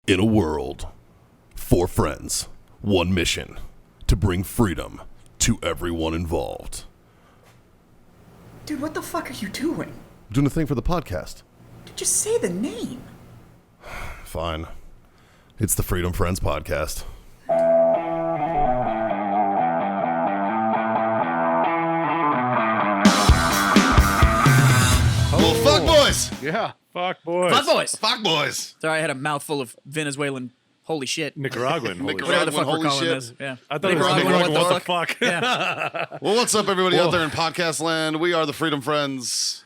In a world, 4 friends, 1 mission, to bring freedom to everyone involved. Dude, what the fuck are you doing? Doing a thing for the podcast. Just say the name. Fine. It's the Freedom Friends Podcast. Well, fuck boys! Yeah. Fuck boys. Fuck boys. Fuck boys! Sorry, I had a mouthful of Venezuelan holy shit. Nicaraguan. Holy Nicaraguan. shit. Whatever the fuck we're holy calling shit. this. Yeah. I thought it was Nicaraguan. What the fuck? Yeah. Well, what's up, everybody out there in podcast land? We are the Freedom Friends.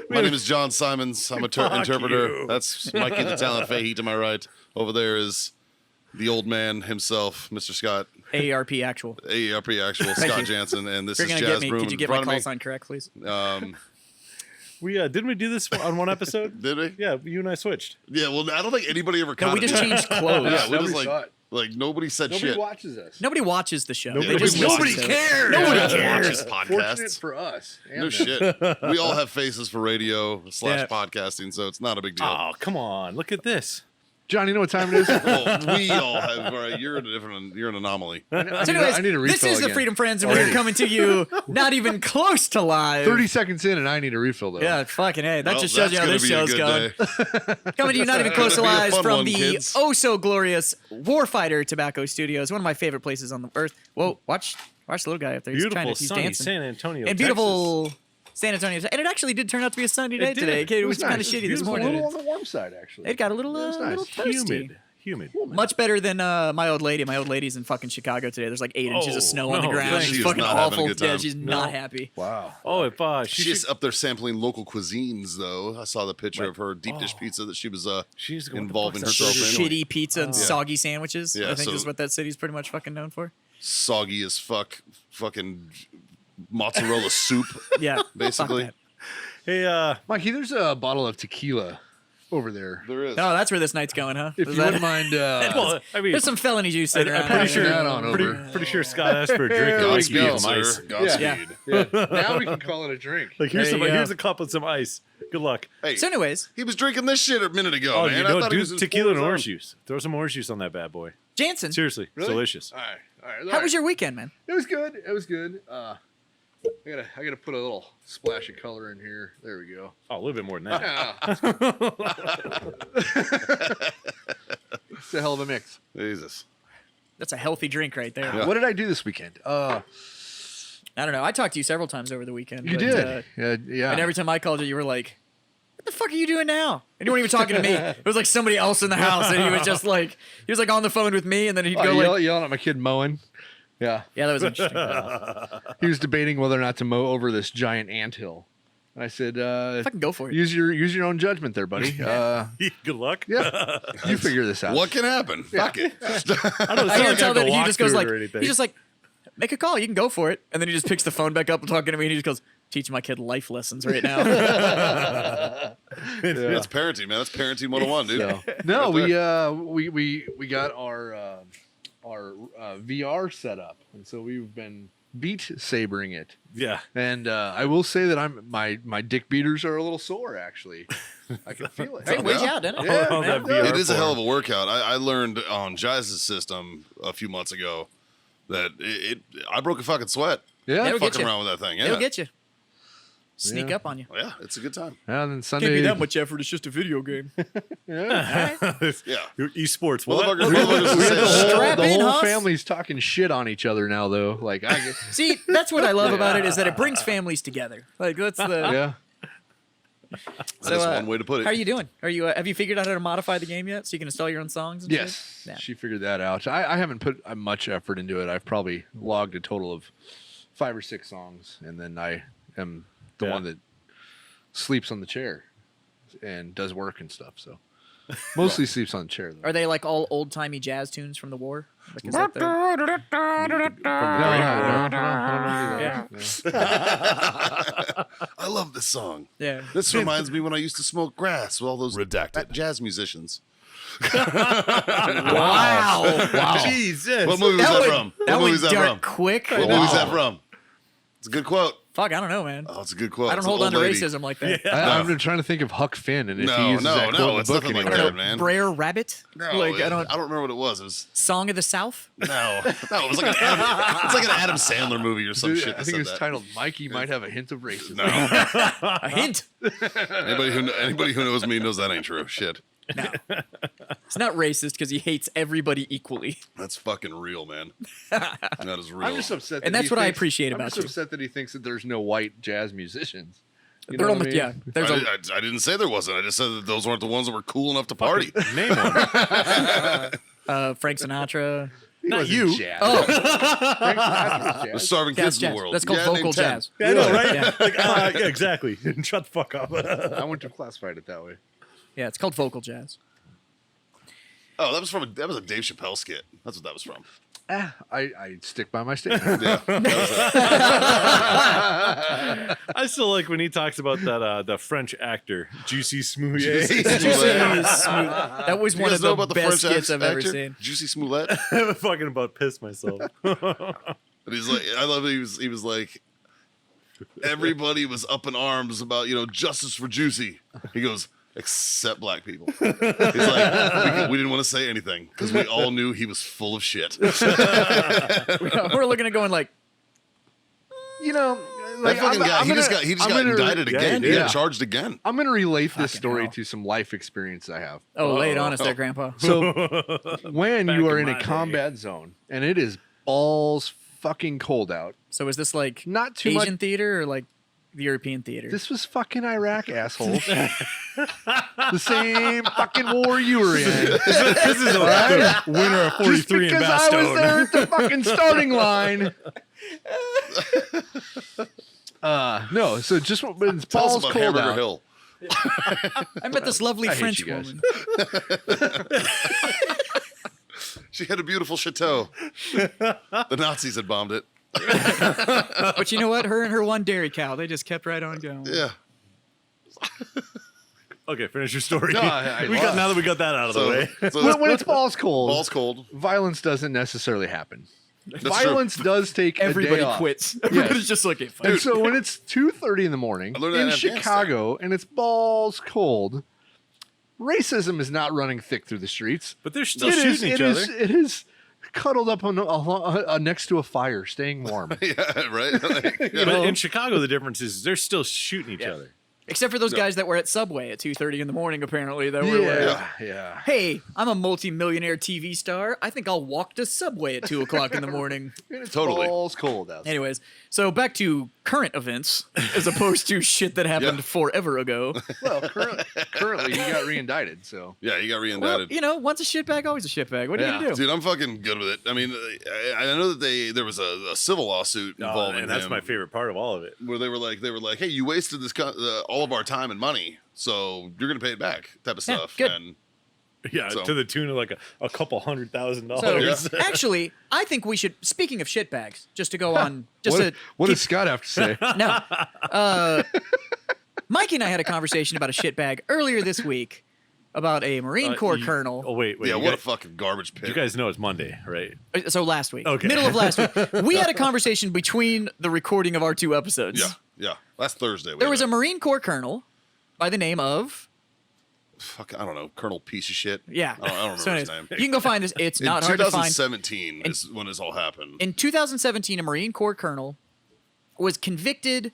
My name is John Simons. I'm a interpreter. you. That's Mikey the Talent Fahey to my right. Over there is the old man himself, Mr. Scott. AARP actual. AARP actual Thank Scott you. Jansen, and this If you're is gonna Jazz get me, Broom. could you in get my front of call me. sign correct, please? We didn't we do this on one episode? Did we? Yeah, you and I switched. Yeah. Well, I don't think anybody ever. No, we just changed clothes. Yeah, we Nobody just saw it. like nobody said Nobody shit. watches us. Nobody watches the show. Nobody They just watches listen it. to it. cares. Nobody watches Fortunate podcasts. for us. And No them. shit. We all have faces for radio / Yeah. podcasting, so it's not a big deal. Oh, come on. Look at this. John, you know what time it is? Well, we all have. All right, you're an anomaly. So anyways, I need a this refill is the again. Freedom Friends, and we're Already. coming to you not even close to live. 30 seconds in, and I need a refill, though. Yeah, fucking hey. That Well, just shows you how that's this gonna show's be a going. good day. Coming to you not even close to Gonna be a live fun from one, the kids. oh so glorious Warfighter Tobacco Studios, one of my favorite places on the earth. Whoa, watch the little guy up there. Beautiful, he's sunny dancing. San Antonio, And beautiful San Antonio. And it actually did turn out to be a sunny day It did. today. Okay, it It was was kind of nice. shitty It this was morning. a little on the warm side, actually. It got a little, was nice. little toasty. Humid. Much better than my old lady. My old lady's in fucking Chicago today. There's like 8 inches Oh, of snow on the no, ground. thanks. She's She is fucking not having a awful. good Yeah, time. she's not happy. Wow. Oh, if She's up there sampling local cuisines, though. I saw the picture of her deep dish pizza that she was she's going involving to box herself that in. Shitty pizza and soggy sandwiches. Yeah, I think so- is what that city's pretty much fucking known for. Soggy as fuck, fucking mozzarella soup. Yeah, fuck Basically. that. Hey, Mikey, there's a bottle of tequila over there. There is. Oh, that's where this night's going, huh? If Is you that- wouldn't mind, well, I mean, There's some felony juice sitting I'm around. pretty here. sure. that on over. Pretty sure Scott asked for a drink. There we Godspeed, go. sir. Nice. Godspeed. Yeah. Yeah. Now we can call it a drink. Like, here's There you go. here's a cup with some ice. Good luck. Hey, So, anyways, he was drinking this shit a minute ago, Oh, man. you I know, thought he was do in tequila full and zone. orange juice. Throw some orange juice on that bad boy. Jansen, Seriously, it's Really? delicious. All right. how was your weekend, man? It was good. It was good. I gotta put a little splash of color in here. There we go. Oh, a little bit more than that. Yeah. It's a hell of a mix. Jesus. That's a healthy drink right there. Yeah. What did I do this weekend? I don't know. I talked to you several times over the weekend. You but, did. Yeah. And every time I called you, you were like, "What the fuck are you doing now?" And you weren't even talking to me. It was like somebody else in the house, and he was just like, he was like on the phone with me, and then he'd go like, yelling at my kid mowing. Yeah. "Yeah, that was interesting." He was debating whether or not to mow over this giant anthill. And I said, Fucking go for it. use your own judgment there, buddy. Good luck. Yeah. You figure this out. What can happen? Fuck it. I don't know. It's I not can like tell have to that he walk just goes through like, it or anything. he's just like, "Make a call. You can go for it." And then he just picks the phone back up and talking to me, and he just goes, "Teaching my kid life lessons right now." That's parenting, man. That's parenting 101, dude. So, no, Right we got our VR set up, and so we've been beat sabering it. Yeah. And I will say that my dick beaters are a little sore, actually. I can feel it. Hey, weighed you out, didn't it? Yeah, Oh, that man. VR It is a porn. hell of a workout. I learned on Jazz's system a few months ago that I broke a fucking sweat Yeah. It'll get fucking you. around with that thing. Yeah. It'll get you. Sneak Yeah. up on you. Yeah, it's a good time. And then Sunday. much effort. It's just a video game. Yeah. Your esports. What? Motherfuckers We had the whole, Strap the in, whole Huss. family's talking shit on each other now, though. Like, See, that's what I love about it is that it brings families together. Like that's the. yeah. That is one way to put it. How are you doing? Are you? Have you figured out how to modify the game yet, so you can install your own songs? And Yes, shit? Yeah. she figured that out. I haven't put much effort into it. I've probably logged a total of 5 or 6 songs, and then I am the Yeah. one that sleeps on the chair and does work and stuff. So mostly sleeps on the chair. Though. Are they like all old timey jazz tunes from the war? Like, is that the... Yeah. I love this song. Yeah. This reminds me when I used to smoke grass with all those Redacted. jazz musicians. Wow. Jesus. What movie was that from? That What movie went is that dark from? quick. What movie is that from? It's a good quote. Fuck, I don't know, man. Oh, it's a good quote. I don't It's an hold on old to lady. racism like that. I'm trying to think of Huck Finn and if No, he uses no, that quote no, in the it's book nothing like anywhere. that, man. Brer Rabbit? No, like, I I don't. remember what it was. It was Song of the South? no, it was like it's like an Adam Sandler movie or some Dude, shit. I that think said it was that. titled "Mikey Might Have a Hint of Racism." No, A hint. anybody who knows me knows that ain't true. Shit, It's not racist because he hates everybody equally. that's fucking real, man. That is real. I'm just upset, And that that's he what I thinks- appreciate I'm about just you. upset that he thinks that there's no white jazz musicians. You They're know what almost, I mean? yeah. There's a I didn't say there wasn't. I just said that those weren't the ones that were cool enough to party. Name one. Frank Sinatra. He Not wasn't you. Jazz. Oh, Frank Sinatra was There's jazz. starving jazz, kids in jazz. the world. That's called Yeah, vocal name 10. jazz. Yeah, I know, right? Yeah. Like, yeah, exactly. Shut the fuck up. I went to classified it that way. Yeah, it's called vocal jazz. Oh, that was a Dave Chappelle skit. That's what that was from. I stick by my statement. Yeah, I still like when he talks about that the French actor Juicy Smouye. Juicy Smooth. Smollett. That was You one guys of know the about the best French skits I've ever actor? seen. Juicy Smollett. I'm fucking about pissed myself. And he's like, I love it. He was like, everybody was up in arms about, justice for Juicy. He goes, except black people. He's like, we didn't want to say anything because we all knew he was full of shit. We're looking at going like, You know, That like, fucking guy, he just got I'm got gonna- indicted yeah, again. he He did. got charged again. I'm going to relate this Fucking story hell. to some life experience I have. oh, lay it on us there, Grandpa. So when Back you are in in my a day. combat zone and it is balls fucking cold out, So is this like not too Asian much. theater or like the European theater? This was fucking Iraq, asshole. The same fucking war you were in. This is the winner of Just 43 in because I was Bastogne. there at the fucking starting line. No, so just when it's Tell us balls about cold Hamburger out. Hill. I met this lovely I hate French you guys. woman. She had a beautiful chateau. The Nazis had bombed it. But you know what? Her and her one dairy cow, they just kept right on going. Yeah. Okay, finish your story. No, I- Now that we got that out of the way. When it's balls cold, balls cold. violence doesn't necessarily happen. That's Violence does take Everybody a day off. quits. Everybody's just like, hey, fuck. And so when it's 2:30 in the morning I learned that in in Afghanistan. Chicago and it's balls cold, racism is not running thick through the streets. But they're still It is- shooting each it other. is- it is cuddled up on next to a fire, staying warm. Yeah, right. Like, But in Chicago, the difference is they're still shooting each other. Except for those guys that were at Subway at 2:30 in the morning, apparently, that were like, yeah. hey, I'm a multi-millionaire TV star. I think I'll walk to Subway at 2 o'clock in the morning. And it's Totally. balls cold out. Anyways, so back to current events as opposed to shit that happened Yeah. forever ago. Well, currently he got reindicted, so yeah, he got Well, reindicted. once a shitbag, always a shitbag. What are you Yeah. gonna do? Dude, I'm fucking good with it. I mean, I know that there was a civil lawsuit involving and that's him my favorite part of all of it. where they were like, hey, you wasted this all of our time and money, so you're gonna pay it back, type of Yeah, stuff. good. And Yeah, So- to the tune of like a couple $100,000. So Yeah. actually, I think we should. Speaking of shitbags, just to go on, just what, to what keep- does Scott have to say? no. Mikey and I had a conversation about a shitbag earlier this week about a Marine Corps colonel. Oh wait, yeah, you what a guys, fucking garbage pit. you guys know it's Monday, right? So last week, Okay. middle of last week, we had a conversation between the recording of our 2 episodes. yeah. Last Thursday. There was a Marine Corps colonel by the name of I don't know, Colonel piece of shit. yeah. I don't remember So his anyways, name. you can go find this. It's In not hard to find. 2017 is when this all happened. In 2017, a Marine Corps colonel was convicted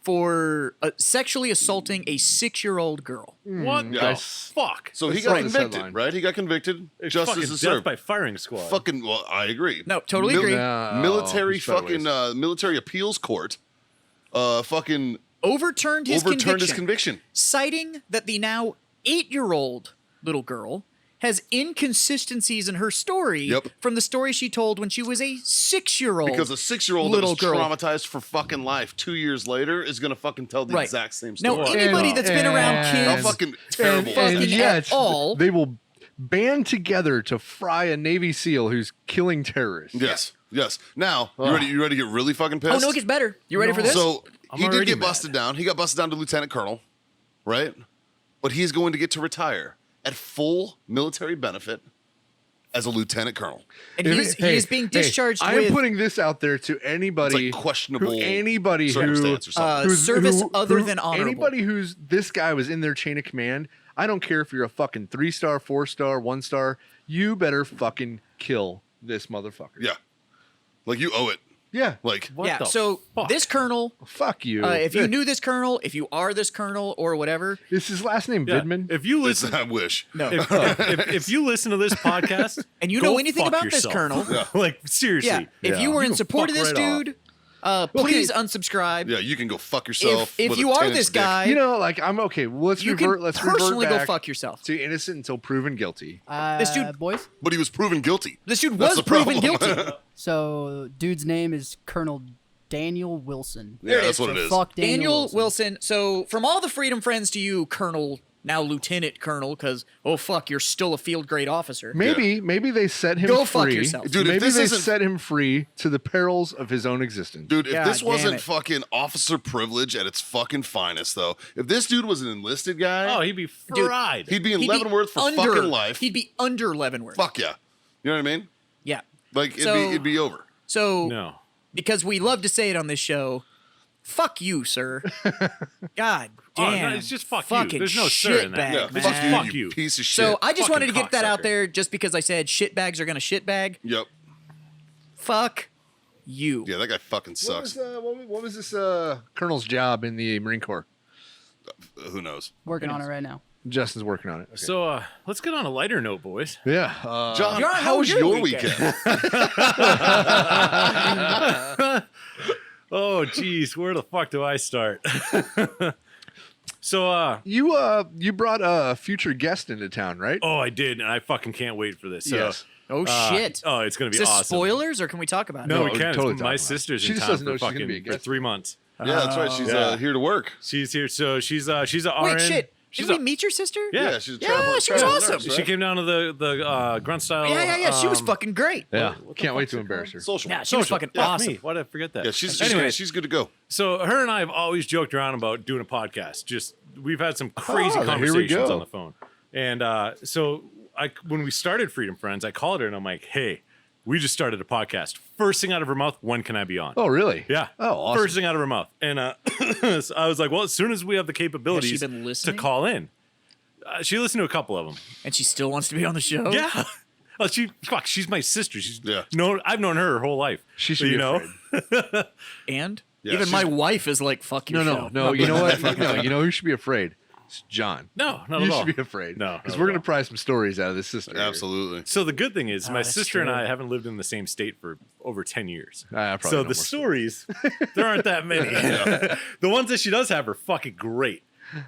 for sexually assaulting a 6-year-old girl. What Yeah. the fuck? So he I got saw this convicted, headline. right? He got convicted. It's Justice fucking is death served. by firing squad. Fucking, well, I agree. No, totally agree. Military there's better fucking ways. military appeals court, fucking Overturned his overturned his conviction, conviction. citing that the now 8-year-old little girl has inconsistencies in her story Yep. from the story she told when she was a 6-year-old. Because a 6-year-old that little was girl. traumatized for fucking life 2 years later is gonna fucking tell the Right. exact same Now, story. anybody that's been around And- How kids, fucking terrible. fucking was that? yet all- they will band together to fry a Navy SEAL who's killing terrorists. Yes, yes. Now you ready? You ready to get really fucking pissed? oh no, it gets better. You ready for this? So I'm he did already get mad. busted down. He got busted down to lieutenant colonel, right? But he's going to get to retire at full military benefit as a lieutenant colonel. And If he it- is being discharged I with am putting this out there to It's anybody, like questionable anybody who circumstance or something. service other than honorable. Anybody who's this guy was in their chain of command. I don't care if you're a fucking 3-star, 4-star, 1-star. You better fucking kill this motherfucker. Yeah. Like you owe it. Yeah. Like What yeah. the So fuck? this colonel, Fuck you. if you knew this colonel, if you are this colonel or whatever, is his last name Yeah. Vidman? If you it's, listen, I wish. no. if you listen to this podcast And you go know anything fuck about this yourself. colonel. like seriously, Yeah. If you were You in can support of fuck this right off. dude, please unsubscribe. Yeah, you can go fuck yourself. If with you a are 10-inch this dick. guy, You know, like I'm okay. Well, let's you revert. can Let's personally revert go back fuck yourself. to innocent until proven guilty. This dude- boys. But he was proven guilty. This dude That's was the proven problem. guilty. So, dude's name is Colonel Daniel Wilson. Yeah, it that's is. what it So is. fuck Daniel Wilson. So from all the freedom friends to you, Colonel, now Lieutenant Colonel, because oh fuck, you're still a field grade officer. Maybe they set him Go free. fuck yourself. Dude, if maybe this they isn't- set him free to the perils of his own existence. Dude, if God this damn wasn't it. fucking officer privilege at its fucking finest, though, if this dude was an enlisted guy, Oh, he'd be Dude, fried. he'd be in He'd be Leavenworth for under- fucking life. He'd be under Leavenworth. Fuck yeah. You know what I mean? Yeah. Like, So- it'd be over. So no. because we love to say it on this show, fuck you, sir. God Oh, no, damn. it's just fuck you. Fucking There's no sir in that. shitbag, Yeah, man. fuck you, Fuck you you. piece of shit. So I just wanted to Fucking get that out cocksucker. there just because I said shitbags are gonna shitbag. Yep. Fuck you. Yeah, that guy fucking What was, sucks. what was this colonel's job in the Marine Corps? Who knows? Working on it right now. Justin's working on it. Okay. So let's get on a lighter note, boys. Yeah. John, John, how was your weekend? Oh, geez, where the fuck do I start? So, you brought a future guest into town, right? oh, I did, and I fucking can't wait for this. So, Yes. Oh shit. Oh, it's gonna be Is this awesome. spoilers or can we talk about No, it? we can. totally It's talk my about it. sister's She in just town doesn't know for she's gonna fucking be a for guest. 3 months. Yeah, that's right. She's Yeah. here to work. She's here, so she's a RN. Wait, shit. She's Did a, we meet your sister? Yeah. she's a Yeah, travel- she was travel awesome. nurse, She right? came down to the grunt style. Yeah. She was fucking great. Yeah. Can't wait to embarrass her. Social. Yeah, she was social. fucking Yeah, awesome. Me. Why did I forget that? Yeah, she's Anyways, she's good to go. so her and I have always joked around about doing a podcast. Just we've had some crazy Oh, here we conversations go. on the phone. And so when we started Freedom Friends, I called her and I'm like, "Hey, we just started a podcast. First thing out of her mouth, when can I be on?" Oh, really? Yeah. Oh, awesome. First thing out of her mouth. And so I was like, well, as soon as we have the capabilities been to listening? call in, she listened to a couple of them. And she still wants to be on the show. Yeah. Oh, she's my sister. Yeah. I've known her her whole life. She should you be know. afraid. And Yeah, even she's- my wife is like, fuck your No, show. no. You know what? No, you know who should be afraid? It's John. No, not You at all. should be afraid. No, because not we're at gonna all. pry some stories out of this sister. here. Absolutely. So the good thing is, my that's sister and true. I haven't lived in the same state for over 10 years. I probably So know the more stories, there aren't that many. The ones that she does have are fucking great.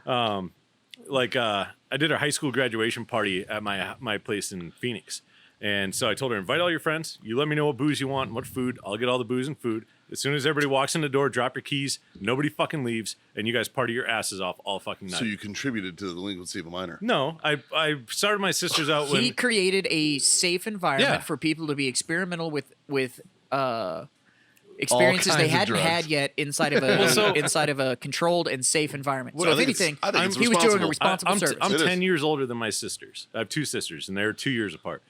I did her high school graduation party at my place in Phoenix. And so I told her, invite all your friends. You let me know what booze you want and what food. I'll get all the booze and food. As soon as everybody walks in the door, drop your keys. Nobody fucking leaves. And you guys party your asses off all fucking night. So you contributed to the delinquency of a minor. No, I started my sisters out He when... created a safe environment Yeah. for people to be experimental with experiences they kinds of hadn't drugs. had yet inside of a controlled and safe environment. Well, So I if think it's- anything, I think it's he was doing a responsible. responsible I'm service. It 10 is. years older than my sisters. I have two sisters, and they're 2 years apart.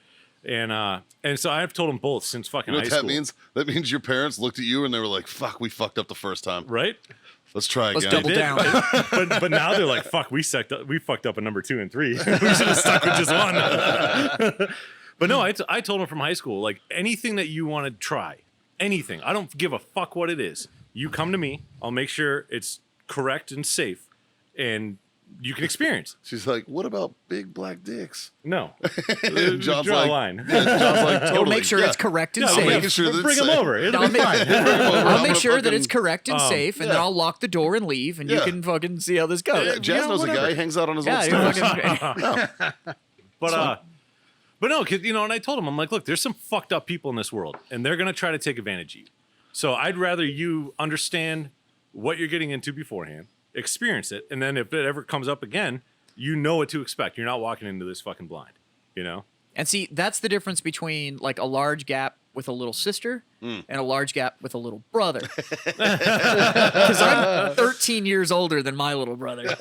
And so I've told them both since fucking You know high what that school. means? That means your parents looked at you and they were like, "Fuck, we fucked up the first time. Right? Let's try Let's again." double Did. down. but now they're like, fuck, we fucked up at number 2 and 3. We should have stuck with just one. But no, I told them from high school, like, anything that you want to try, anything. I don't give a fuck what it is. You come to me. I'll make sure it's correct and safe, and you can experience. She's like, "What about big black dicks?" No. And John's Draw like, a line. Yeah, John's like, We'll "Totally." make sure Yeah. it's correct and Yeah, I'm safe. making sure that bring it's them safe. over. It'll I'll be make, fine. I'll I'm make gonna sure that fucking- it's correct and safe, and then yeah. I'll lock the door and leave, and Yeah. you can fucking see how this goes. Yeah, Jazz knows a guy. He hangs out on his Yeah, old you stairs. fucking- But no, 'cause, and I told him, I'm like, look, there's some fucked up people in this world, and they're gonna try to take advantage of you. So I'd rather you understand what you're getting into beforehand, experience it, and then if it ever comes up again, you know what to expect. You're not walking into this fucking blind, you know? And see, that's the difference between like a large gap with a little sister and a large gap with a little brother. Because I'm 13 years older than my little brother.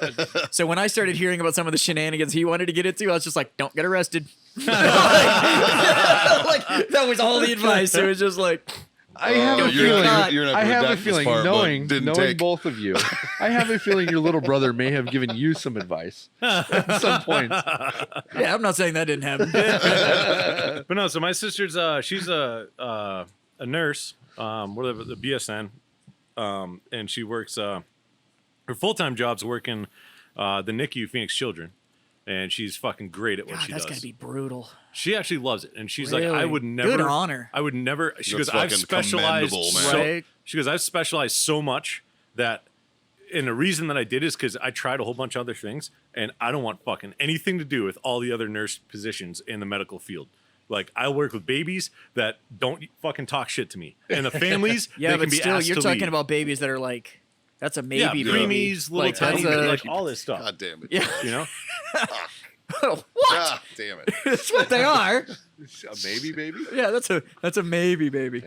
So when I started hearing about some of the shenanigans he wanted to get into, I was just like, don't get arrested. Like, that was all the advice. It was just like, I have a you're feeling. not- you're not I gonna have a redact this feeling, part, but knowing didn't take. both of you, I have a feeling your little brother may have given you some advice at some point. yeah, I'm not saying that didn't happen. But no, so my sister's she's a nurse, with the BSN, and she works her full-time job's working the NICU Phoenix Children, and she's fucking great at what God, she that's does. gotta be brutal. She actually loves it, and she's like, I Really? would never. Good on her. I would never. She That's goes, I've fucking specialized. commendable, man. So, Right. She goes, I've specialized so much that, and the reason that I did is because I tried a whole bunch of other things, and I don't want fucking anything to do with all the other nurse positions in the medical field. Like, I work with babies that don't fucking talk shit to me, and the families. Yeah, they but can be still, asked you're to talking leave. about babies that are like, that's a maybe. yeah, baby. preemies, little Like, tiny, that's a- like all this stuff. God damn it. Yeah. You know, what? God damn it. That's what they are. A maybe, baby. Yeah, that's a maybe baby.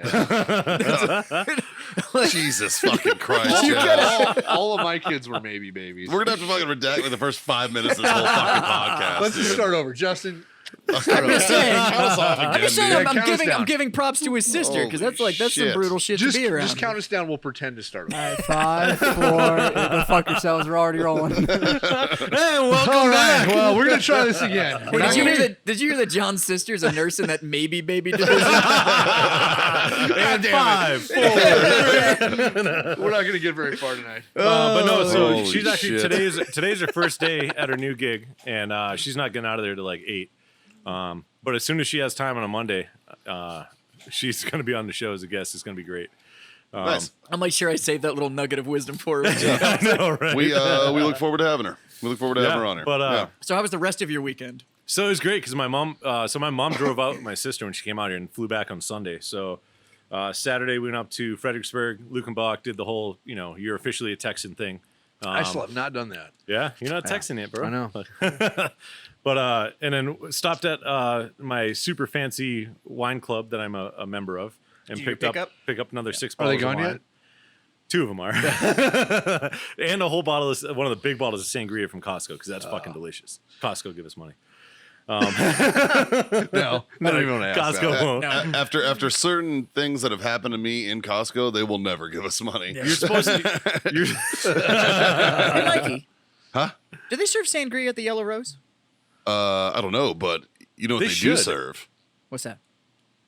Jesus fucking Christ. You yeah. all of my kids were maybe babies. We're going to have to fucking redact like the first 5 minutes of this whole fucking podcast. Let's just dude. start over, Justin. I'm just saying. Count us off again, I'm just saying. dude. Yeah, I'm count us giving. down. I'm giving props to his sister because that's Holy some shit. brutal shit to be around. Just count us down. We'll pretend to start over. All right, 5, 4. Go fuck yourselves. We're already rolling. hey, welcome All back. right. Well, we're gonna try this again. Wait, did you hear that John's sister's a nurse in that maybe baby division? And 5, 4. We're not gonna get very far tonight. But no, so Holy she's actually shit. today's her first day at her new gig, and she's not getting out of there till like 8. But as soon as she has time on a Monday, she's going to be on the show as a guest. It's going to be great. Nice. I'll make sure I save that little nugget of wisdom for her. I know, right? We look forward to having her. We look forward to having her on here. But yeah. So how was the rest of your weekend? so it was great because my mom. So my mom drove out with my sister when she came out here and flew back on Sunday. So Saturday we went up to Fredericksburg. Lukenbach did the whole, you're officially a Texan thing. I still have not done that. Yeah, you're not Texan yet, bro. I know. But and then stopped at my super fancy wine club that I'm a member of, and Did you pick pick up another 6 Are they bottles of gone wine. yet? 2 of them are, and a whole bottle of one of the big bottles of sangria from Costco because that's fucking delicious. Costco, give us money. No, I don't even want to ask Costco that. won't. After certain things that have happened to me in Costco, they will never give us money. You're supposed to. You're, Hey, Mikey. Huh? Do they serve sangria at the Yellow Rose? I don't know, but you know what They they do should. serve? What's that?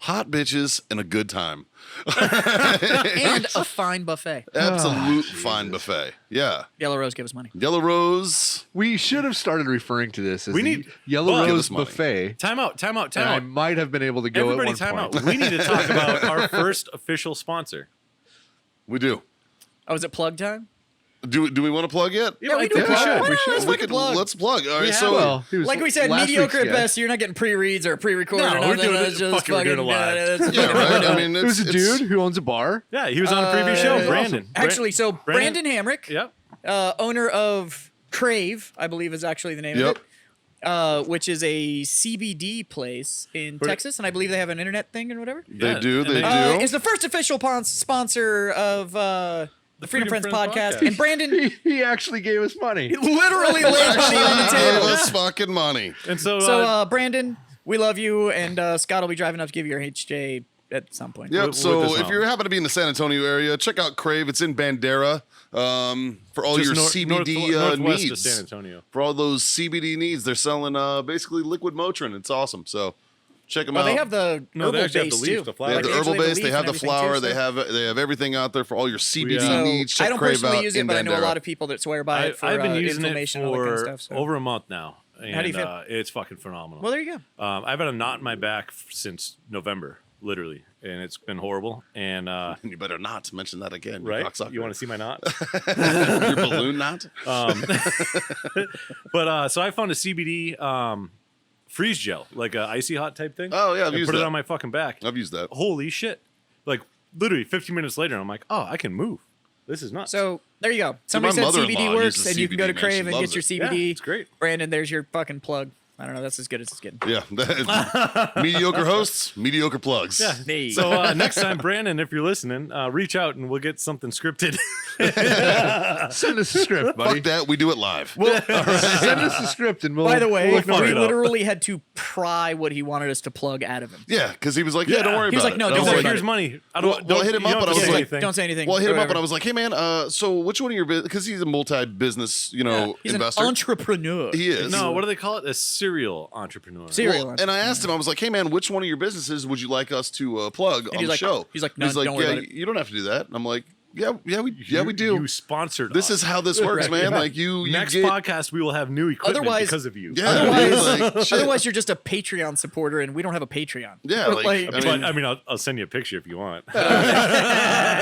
Hot bitches and a good time. And a fine buffet. Absolute fine buffet. Yeah. Yellow Rose, give us money. Yellow Rose. We should have started referring to this as We the need- Yellow Well, give Rose us money. buffet. time out. And I might have been able to go Everybody, at time one out. point. We need to talk about our first official sponsor. We do. Oh, is it plug time? Do we want to plug yet? Yeah, we I do think plug. we should. Why We not? should. Let's We fucking could, plug. let's plug. All right, We so Well, he was Like we said, last mediocre week's at guest. best. You're not getting pre-reads or pre-recorded. No, or we're nothing. doing it- It's just fuck it, we're doing it live. it's- yeah, right. I mean, It was a it's- dude who owns a bar. Yeah, he was on a previous show. Uh, Brandon. Actually, so Brandon Hamrick, Yep. owner of Crave, I believe is actually the name Yep. of it, which is a CBD place in Pretty- Texas, and I believe they have an internet thing and whatever. They Yeah, do. and They they- do. Is the first official sponsor of the Freedom Friends podcast. podcast. And Brandon He actually gave us money. literally laid money on the Give table. us fucking money. And so, So, Brandon, we love you, and Scott will be driving up to give you your HJ at some point. Yep. With So this if mom. you happen to be in the San Antonio area, check out Crave. It's in Bandera. For all just your CBD northwest needs. of San Antonio. For all those CBD needs, they're selling basically liquid Motrin. It's awesome. So check them Well, out. they have the No, they herbal actually have base the leaf, too. the flower. They have Like, the they herbal actually have base. the They leaf have and the everything, flower. too, so- They have everything out there for all your CBD So, needs. Check I don't Crave personally out use in it, but I know a Bandera. lot of people that swear by it for I've been using it inflammation and all that for kind of stuff. So. over a month now. And, How do you feel? It's fucking phenomenal. Well, there you go. I've had a knot in my back since November, literally, and it's been horrible. And You better not mention that again. right, cocksucker. you want to see my knot? your balloon knot? But so I found a CBD freeze gel, like a icy hot type thing. Oh, yeah, I've and used put it that. on my fucking back. I've used that. Holy shit! Like literally 15 minutes later, I'm like, oh, I can move. This is nuts. So there you go. Somebody my said mother-in-law CBD works, uses and you can go to CBD, man. Crave She and loves get your it. CBD. Yeah, it's great. Brandon, there's your fucking plug. I don't know. That's as good as it's getting. Yeah, mediocre hosts, mediocre plugs. Yeah. Hey. So next time, Brandon, if you're listening, reach out and we'll get something scripted. Send us a script, buddy. Fuck that, we do it live. Send us a script and we'll. By the way, we'll we ignore it. literally had to pry what he wanted us to plug out of him. Yeah, because he was like, "Yeah, don't worry He was about like, it." "No, And I don't was worry like, about Here's it." money. I Well, I hit him up and I was say like, anything. Don't say anything. Well, I hit him up whatever. and I was like, "Hey, man, so which one of your because he's a multi-business, He's investor. an entrepreneur. He is. No, what do they call it? A serial entrepreneur. Serial. Well, and I asked him, I was like, "Hey, man, which one of your businesses would you like us to plug on he's the like- show?" he's like, "No, he's like, don't worry "Yeah, about it." you don't have to do that." And I'm like, "Yeah, we do. You sponsored This us. is how this works, man. Like you Next get, podcast, we will have new equipment Otherwise- because of you. Yeah, Otherwise, like, shit. otherwise, you're just a Patreon supporter, and we don't have a Patreon. Yeah, like, I mean- I'll send you a picture if you want. We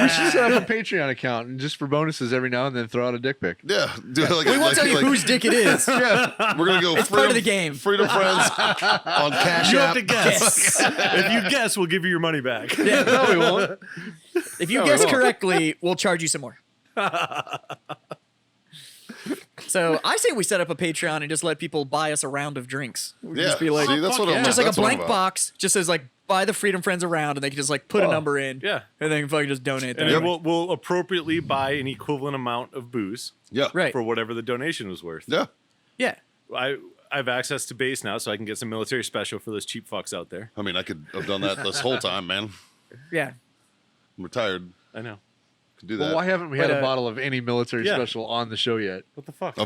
should set up a Patreon account and just for bonuses every now and then throw out a dick pic. yeah, do it like we won't like, tell you like, whose dick it is. Yeah, we're gonna go. It's part of the game. Freedom Friends on Cash You App. have to guess. If you guess, we'll give you your money back. No, we won't. If you No, guess we won't. correctly, we'll charge you some more. So I say we set up a Patreon and just let people buy us a round of drinks. We Yeah, just be like, see, that's what I'm. just like a that's what I'm blank about. box, just says like buy the Freedom Friends a round, and they can just like put a number in, Yeah. and then fucking just donate. And That then we'll appropriately buy an equivalent amount of booze Yeah, Right. for whatever the donation was worth. Yeah, yeah, I have access to base now, so I can get some military special for those cheap fucks out there. I mean, I could have done that this whole time, man. yeah. I'm retired. I know. Could do that. Well, why haven't we had But, a bottle of any military yeah. special on the show yet? What the fuck?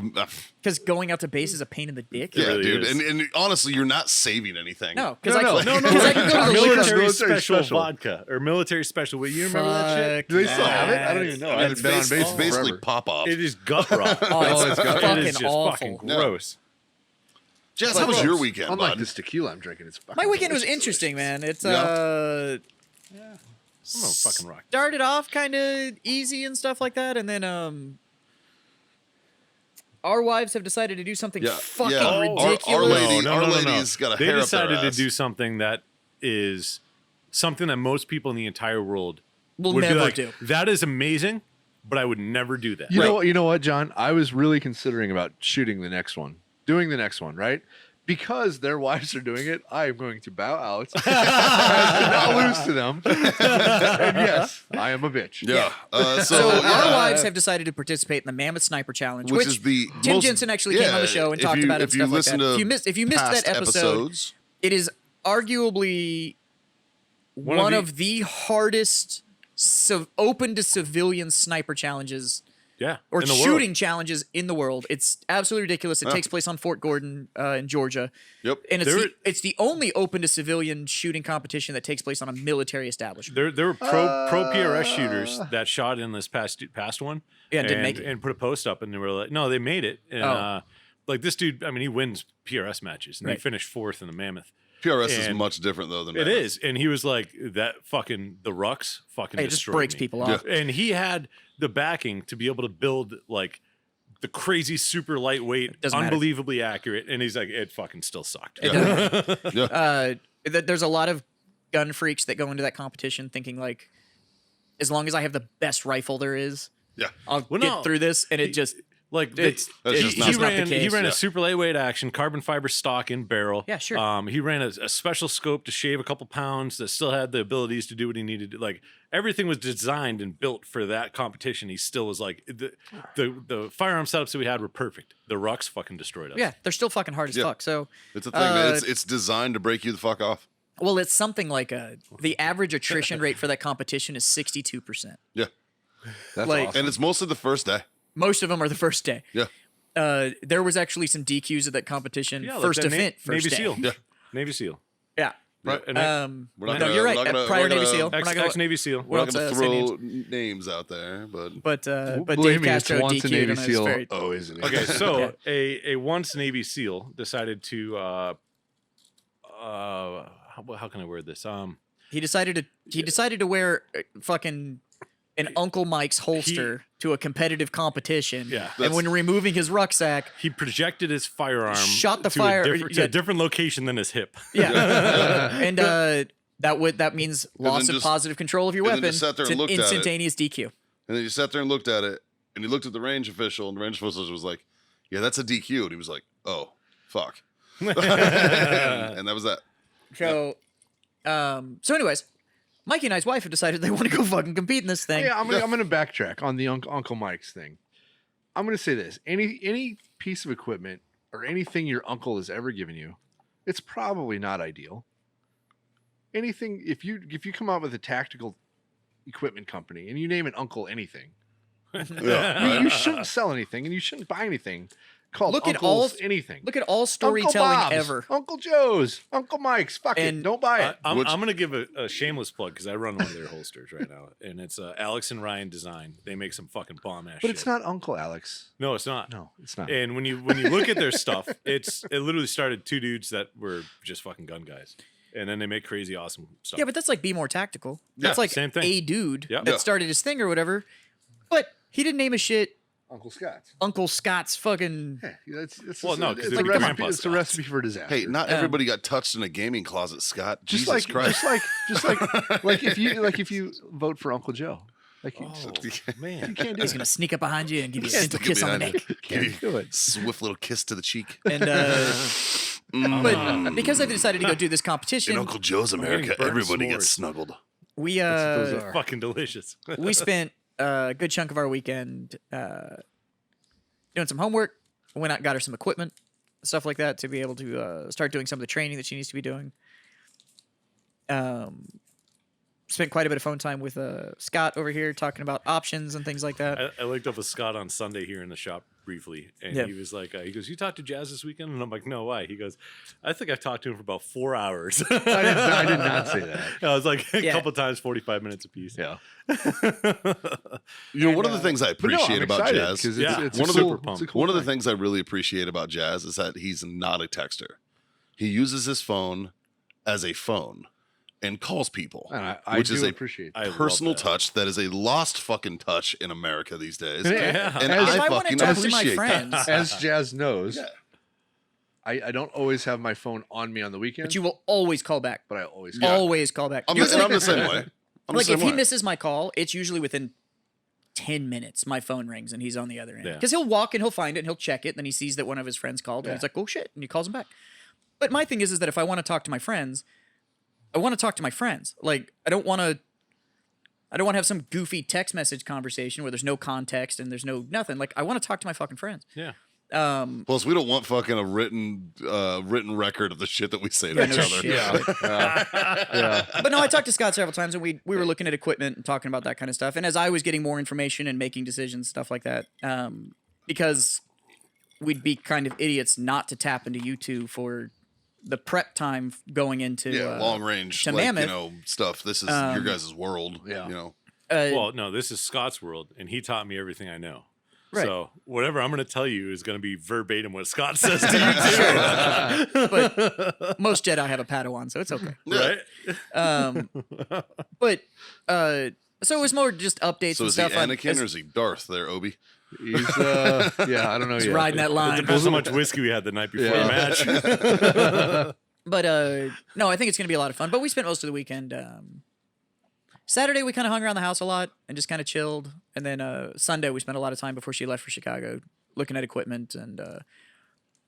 Because going out to base is a pain in the dick. Yeah, really dude. is. And honestly, you're not saving anything. No, because No, I no. because I can go to the liquor military military special, special. vodka or military special. You remember that shit? Do they still have it? I don't even know. I haven't It's, been on bas- base it's basically forever. pop off. It is gut rot. Oh, it's fucking it is just awful. fucking gross. Jazz, how was your weekend, Unlike bud? this tequila I'm drinking, it's fucking My weekend was delicious. interesting, man. It's Yeah. I'm gonna fucking rock. started off kind of easy and stuff like that, and then our wives have decided to do something Yeah, fucking yeah. ridiculous. Our lady, No, our no, no, lady's got a They hair up decided their to ass. do something that is something that most people in the entire world Will would never be like, do. that is amazing, but I would never do that. You know what, John? I was really considering about shooting the next one, doing the next one, right? Because their wives are doing it, I am going to bow out and not lose to them. And yes, I am a bitch. Yeah. So yeah. our wives have decided to participate in the Mammoth Sniper Challenge, Which is the Tim most- Jensen actually came on the show and if talked you- about it if and you stuff like listen that. to If you missed past that episode, episodes, it is arguably one of the hardest open to civilian sniper challenges Yeah. or in the shooting world. challenges in the world. It's absolutely ridiculous. It Yeah. takes place on Fort Gordon in Georgia. Yep. And There- it's the only open to civilian shooting competition that takes place on a military establishment. There were pro PRS shooters that shot in this past one. Yeah, didn't make it. And put a post up, and they were like, no, they made it. And like this dude, I mean, he wins PRS matches, and Right. he finished fourth in the Mammoth. PRS is And much different though than It Mammoth. is, and he was like, that fucking the Rux fucking It just destroyed breaks me. people off. And he had the backing to be able to build like the crazy super lightweight, Doesn't matter. unbelievably accurate, and he's like, it fucking still sucked. There's a lot of gun freaks that go into that competition thinking like, as long as I have the best rifle there is, Yeah. I'll Well, get no. through this. And it just Like It's- That's he, just he not the ran, he case. ran Yeah. a super lightweight action, carbon fiber stock in barrel. Yeah, sure. He ran a special scope to shave a couple pounds that still had the abilities to do what he needed to. Like everything was designed and built for that competition. He still was like the firearm setups that we had were perfect. The Rux fucking destroyed us. yeah, they're still fucking hard as Yeah. fuck. So It's a thing. Man. It's designed to break you the fuck off. well, it's something like the average attrition rate for that competition is 62%. Yeah. That's Like- awesome. And it's mostly the first day. Most of them are the first day. Yeah. There was actually some DQs at that competition. Yeah, like first that event, first Navy day. SEAL. Yeah. Navy SEAL. Yeah. Right. And I- We're not No, gonna- you're we're right. not gonna- Prior we're Navy gonna- SEAL. We're not gonna- ex Navy SEAL. We're not Well, going to say throw names out there, but But Believe Dave me, it's Castro once a DQ'd Navy and I was SEAL. very- Oh, isn't it? Okay, so a once Navy SEAL decided to how can I word this? He decided to wear fucking an Uncle Mike's holster to a competitive competition. Yeah. And when removing his rucksack, He projected his firearm Shot the to fire- to a different location than his hip. yeah. And that means loss of just- positive control of your and then weapon. just sat there It's and an looked at it. instantaneous DQ. and then you sat there and looked at it, and he looked at the range official, and the range official was like, "Yeah, that's a DQ," and he was like, "Oh, fuck." and that was that. So, anyways, Mikey and I's wife have decided they want to go fucking compete in this thing. Yeah, I'm gonna backtrack on the Uncle Mike's thing. I'm gonna say this: any piece of equipment or anything your uncle has ever given you, it's probably not ideal. Anything if you come out with a tactical equipment company and you name it Uncle anything, Yeah. you shouldn't sell anything and you shouldn't buy anything called Look at all- Uncle's anything. Look at all Uncle storytelling Bob's, ever. Uncle Joe's, Uncle Mike's. Fuck it, And don't buy it. I'm Which- going to give a shameless plug because I run one of their holsters right now, and it's Alex and Ryan Design. They make some fucking bomb ass. But it's not Uncle Alex. No, it's not. No, it's not. And when you look at their stuff, it literally started two dudes that were just fucking gun guys, and then they make crazy awesome stuff. Yeah, but that's like Be More Tactical. That's Yeah, like same thing. a dude Yeah. that Yeah. started his thing or whatever. But he didn't name his shit Uncle Scott's. Uncle Scott's fucking. Yeah, that's Well, no, 'cause it's they're a like recipe. Grandpa It's a Scott's. recipe for disaster. Hey, not everybody got touched in a gaming closet, Scott. just Jesus like Christ. just like if you vote for Uncle Joe, like Oh you man, can't do He's it. gonna sneak up behind you and give you a Can't gentle stick it kiss on the behind neck. you. Can't do it. Swift little kiss to the cheek. And but because I've decided to go do this competition, In Uncle Joe's America, burnt everybody s'mores. gets snuggled. we Those are. fucking delicious. we spent a good chunk of our weekend doing some homework. Went out, got her some equipment, stuff like that, to be able to start doing some of the training that she needs to be doing. Spent quite a bit of phone time with Scott over here, talking about options and things like that. I linked up with Scott on Sunday here in the shop briefly, and Yeah. he was like, he goes, "You talked to Jazz this weekend?" And I'm like, "No, why?" He goes, "I think I've talked to him for about 4 hours." I did not say that. I was like, a Yeah. couple times, 45 minutes apiece. Yeah, You know, one of the things I but no, appreciate I'm about excited Jazz, 'cause Yeah. it's One a of the- cool, super pumped. it's a cool one of the thing. things I really appreciate about Jazz is that he's not a texter. He uses his phone as a phone and calls people, And I which do is a appreciate that. I love personal that. touch that is a lost fucking touch in America these days. And Yeah. And as, if I I want to fucking talk to my appreciate friends, as Jazz knows, Yeah. I don't always have my phone on me on the weekend, but you will always call back. but I always Yeah. Always call back. I'm Usually- the same way. I'm like the if same he way. misses my call, it's usually within 10 minutes. My phone rings and he's on the other end Yeah. because he'll walk and he'll find it and he'll check it. And then he sees that one of his friends called and he's like, "Oh shit!" and he calls him back. But my thing is that if I want to talk to my friends, I want to talk to my friends. Like I don't want to have some goofy text message conversation where there's no context and there's no nothing. Like I want to talk to my fucking friends. Yeah. Plus, we don't want fucking a written record of the shit that we say to Yeah, each no other. shit. yeah. But no, I talked to Scott several times, and we were looking at equipment and talking about that kind of stuff. And as I was getting more information and making decisions, stuff like that, because we'd be kind of idiots not to tap into U2 for the prep time going into Yeah, long range, to like, Mammoth. you know, stuff. This is your guys' world. Yeah. You know, Well, no, this is Scott's world, and he taught me everything I know. Right. So whatever I'm going to tell you is going to be verbatim what Scott says to you too. but most Jedi have a Padawan, so it's okay. Right? But so it was more just updates so and is he stuff. on- Anakin or is he Darth? There, Obi. He's yeah, I don't know He's yet. riding that line. Depends how much whiskey we had the night before Yeah. the match. But no, I think it's gonna be a lot of fun. But we spent most of the weekend. Saturday we kind of hung around the house a lot and just kind of chilled. And then Sunday we spent a lot of time before she left for Chicago looking at equipment and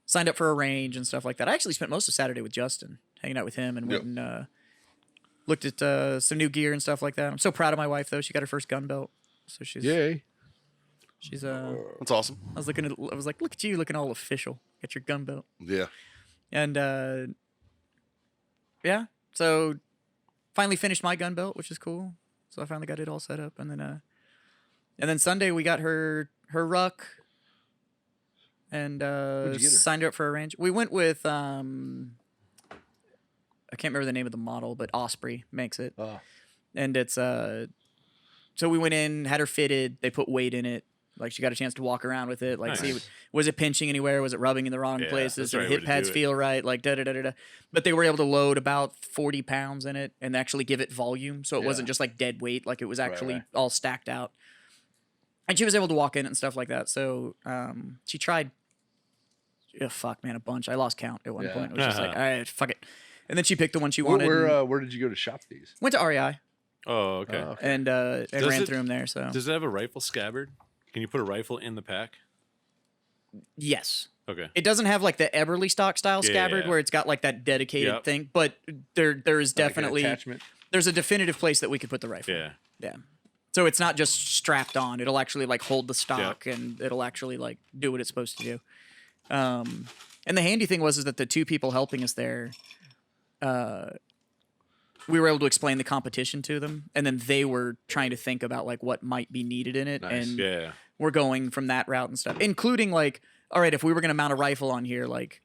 signed up for a range and stuff like that. I actually spent most of Saturday with Justin, hanging out with him and went and looked at some new gear and stuff like that. I'm so proud of my wife though. She got her first gun belt, so she's Yay. she's That's awesome. I was like, look at you looking all official. Get your gun belt. Yeah. And yeah, so finally finished my gun belt, which is cool. So I finally got it all set up, and then Sunday we got her ruck, and you get her? signed her up for a range. We went with I can't remember the name of the model, but Osprey makes it, Oh. and it's so we went in, had her fitted. They put weight in it. Like she got a chance to walk around with it, like Nice. see was it pinching anywhere, was it rubbing in the wrong Yeah, places, that's did the the right way hip to pads do it. feel right, like da da da da da. But they were able to load about 40 pounds in it and actually give it volume, so it wasn't just like dead weight, like it was actually right. all stacked out. And she was able to walk in it and stuff like that. So she tried, fuck man, a bunch. I lost count at one Yeah. point. It was just like, Uh-huh. all right, fuck it. And then she picked the one she wanted. Where did you go to shop these? Went to REI Oh, okay. and Does ran it- through them there. So Does it have a rifle scabbard? Can you put a rifle in the pack? yes. Okay. It doesn't have like the Eberly stock style Yeah, scabbard yeah. where it's got like that dedicated Yep. thing, but there is Like an definitely attachment. there's a definitive place that we could put the rifle. Yeah. Yeah. So it's not just strapped on. It'll actually like hold the stock and it'll actually like do what it's supposed to do. And the handy thing was that the two people helping us there, we were able to explain the competition to them, and then they were trying to think about like what might be needed in it, Nice. and Yeah. we're going from that route and stuff, including like, all right, if we were going to mount a rifle on here, like,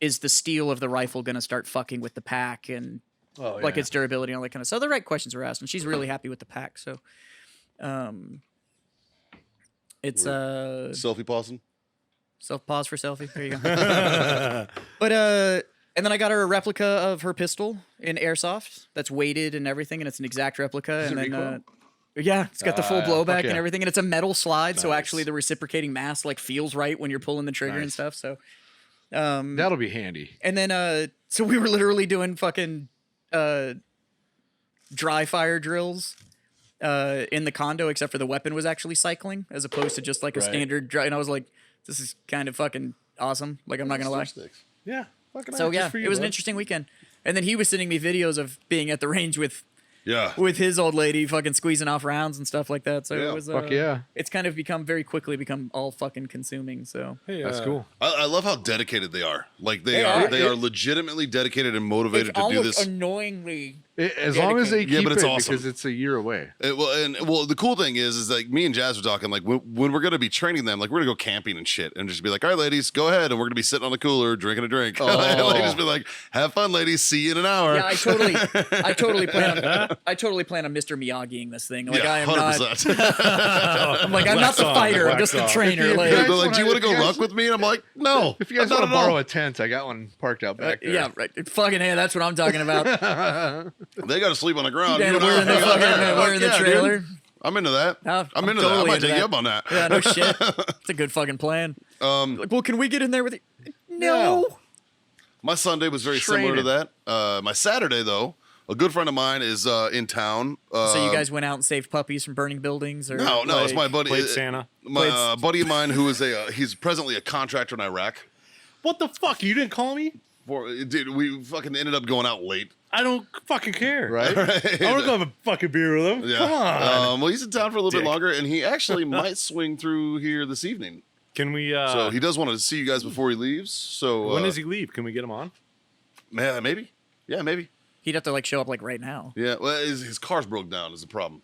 is the steel of the rifle going to start fucking with the pack and Oh, like yeah. its durability and all that kind of stuff? So the right questions were asked, and she's really happy with the pack. So, it's Selfie pausing. pause for selfie. There you go. But and then I got her a replica of her pistol in airsoft that's weighted and everything, and it's an exact replica. Is and it then recoil? yeah, it's got the full yeah. blowback Fuck and yeah. everything, and it's a metal slide, so Nice. actually the reciprocating mass like feels right when you're pulling the trigger and Nice. stuff. So, That'll be handy. and then so we were literally doing fucking dry fire drills in the condo, except for the weapon was actually cycling as opposed to just like a Right. standard dry. And I was like, this is kind of fucking awesome. Like, I'm not gonna lie. Sticks. Yeah. Fucking So just yeah, for you, it was an bud. interesting weekend. And then he was sending me videos of being at the range with Yeah. his old lady, fucking squeezing off rounds and stuff like that. So Yeah. it was Fuck yeah. It's kind of very quickly all fucking consuming. So Hey, That's cool. I love how dedicated they are. Like they They are are. they are legitimately dedicated and motivated it's to do almost this. annoyingly. As long as they Yeah, keep but it's it awesome. because it's a year away. Well, the cool thing is like me and Jazz were talking like when we're gonna be training them, like we're gonna go camping and shit, and just be like, all right, ladies, go ahead, and we're gonna be sitting on the cooler drinking a drink. Oh. Like, just be like, have fun, ladies. See you in an hour. Yeah, I totally plan on Mr. Miyagiing this thing. Like I am not. 100%. I'm like I'm not the Wax on, fighter. I'm wax just the off. trainer. If Like, you They're guys like, do you want to go if you ruck guys- with me? And I'm like, no. If you guys not want to at all. borrow a tent, I got one parked out back there. yeah, right. Fucking hey, that's what I'm talking about. They got to sleep on the ground. And You know? we're in the Fuck fucking yeah, we're in the fuck yeah, trailer. dude. I'm into that. Oh, I'm into that. I totally might into take you that. up on that. Yeah, no shit. It's a good fucking plan. Like, well, can we get in there with you? No. My Sunday was very similar to Training. that. My Saturday, though, a good friend of mine is in town. So you guys went out and saved puppies from burning buildings, or No, it's like- my buddy. Played Santa. My buddy of mine who is he's presently a contractor in Iraq. What the fuck? You didn't call me? Dude, we fucking ended up going out late. I don't fucking care. Right? I want to go have a fucking beer with him. Yeah. Come on. Well, he's in town for a little bit Dick. longer, and he actually might swing through here this evening. Can we? So he does want to see you guys before he leaves. So when does he leave? Can we get him on? Man, maybe. Yeah, maybe. He'd have to like show up like right now. Yeah. Well, his car's broke down is the problem.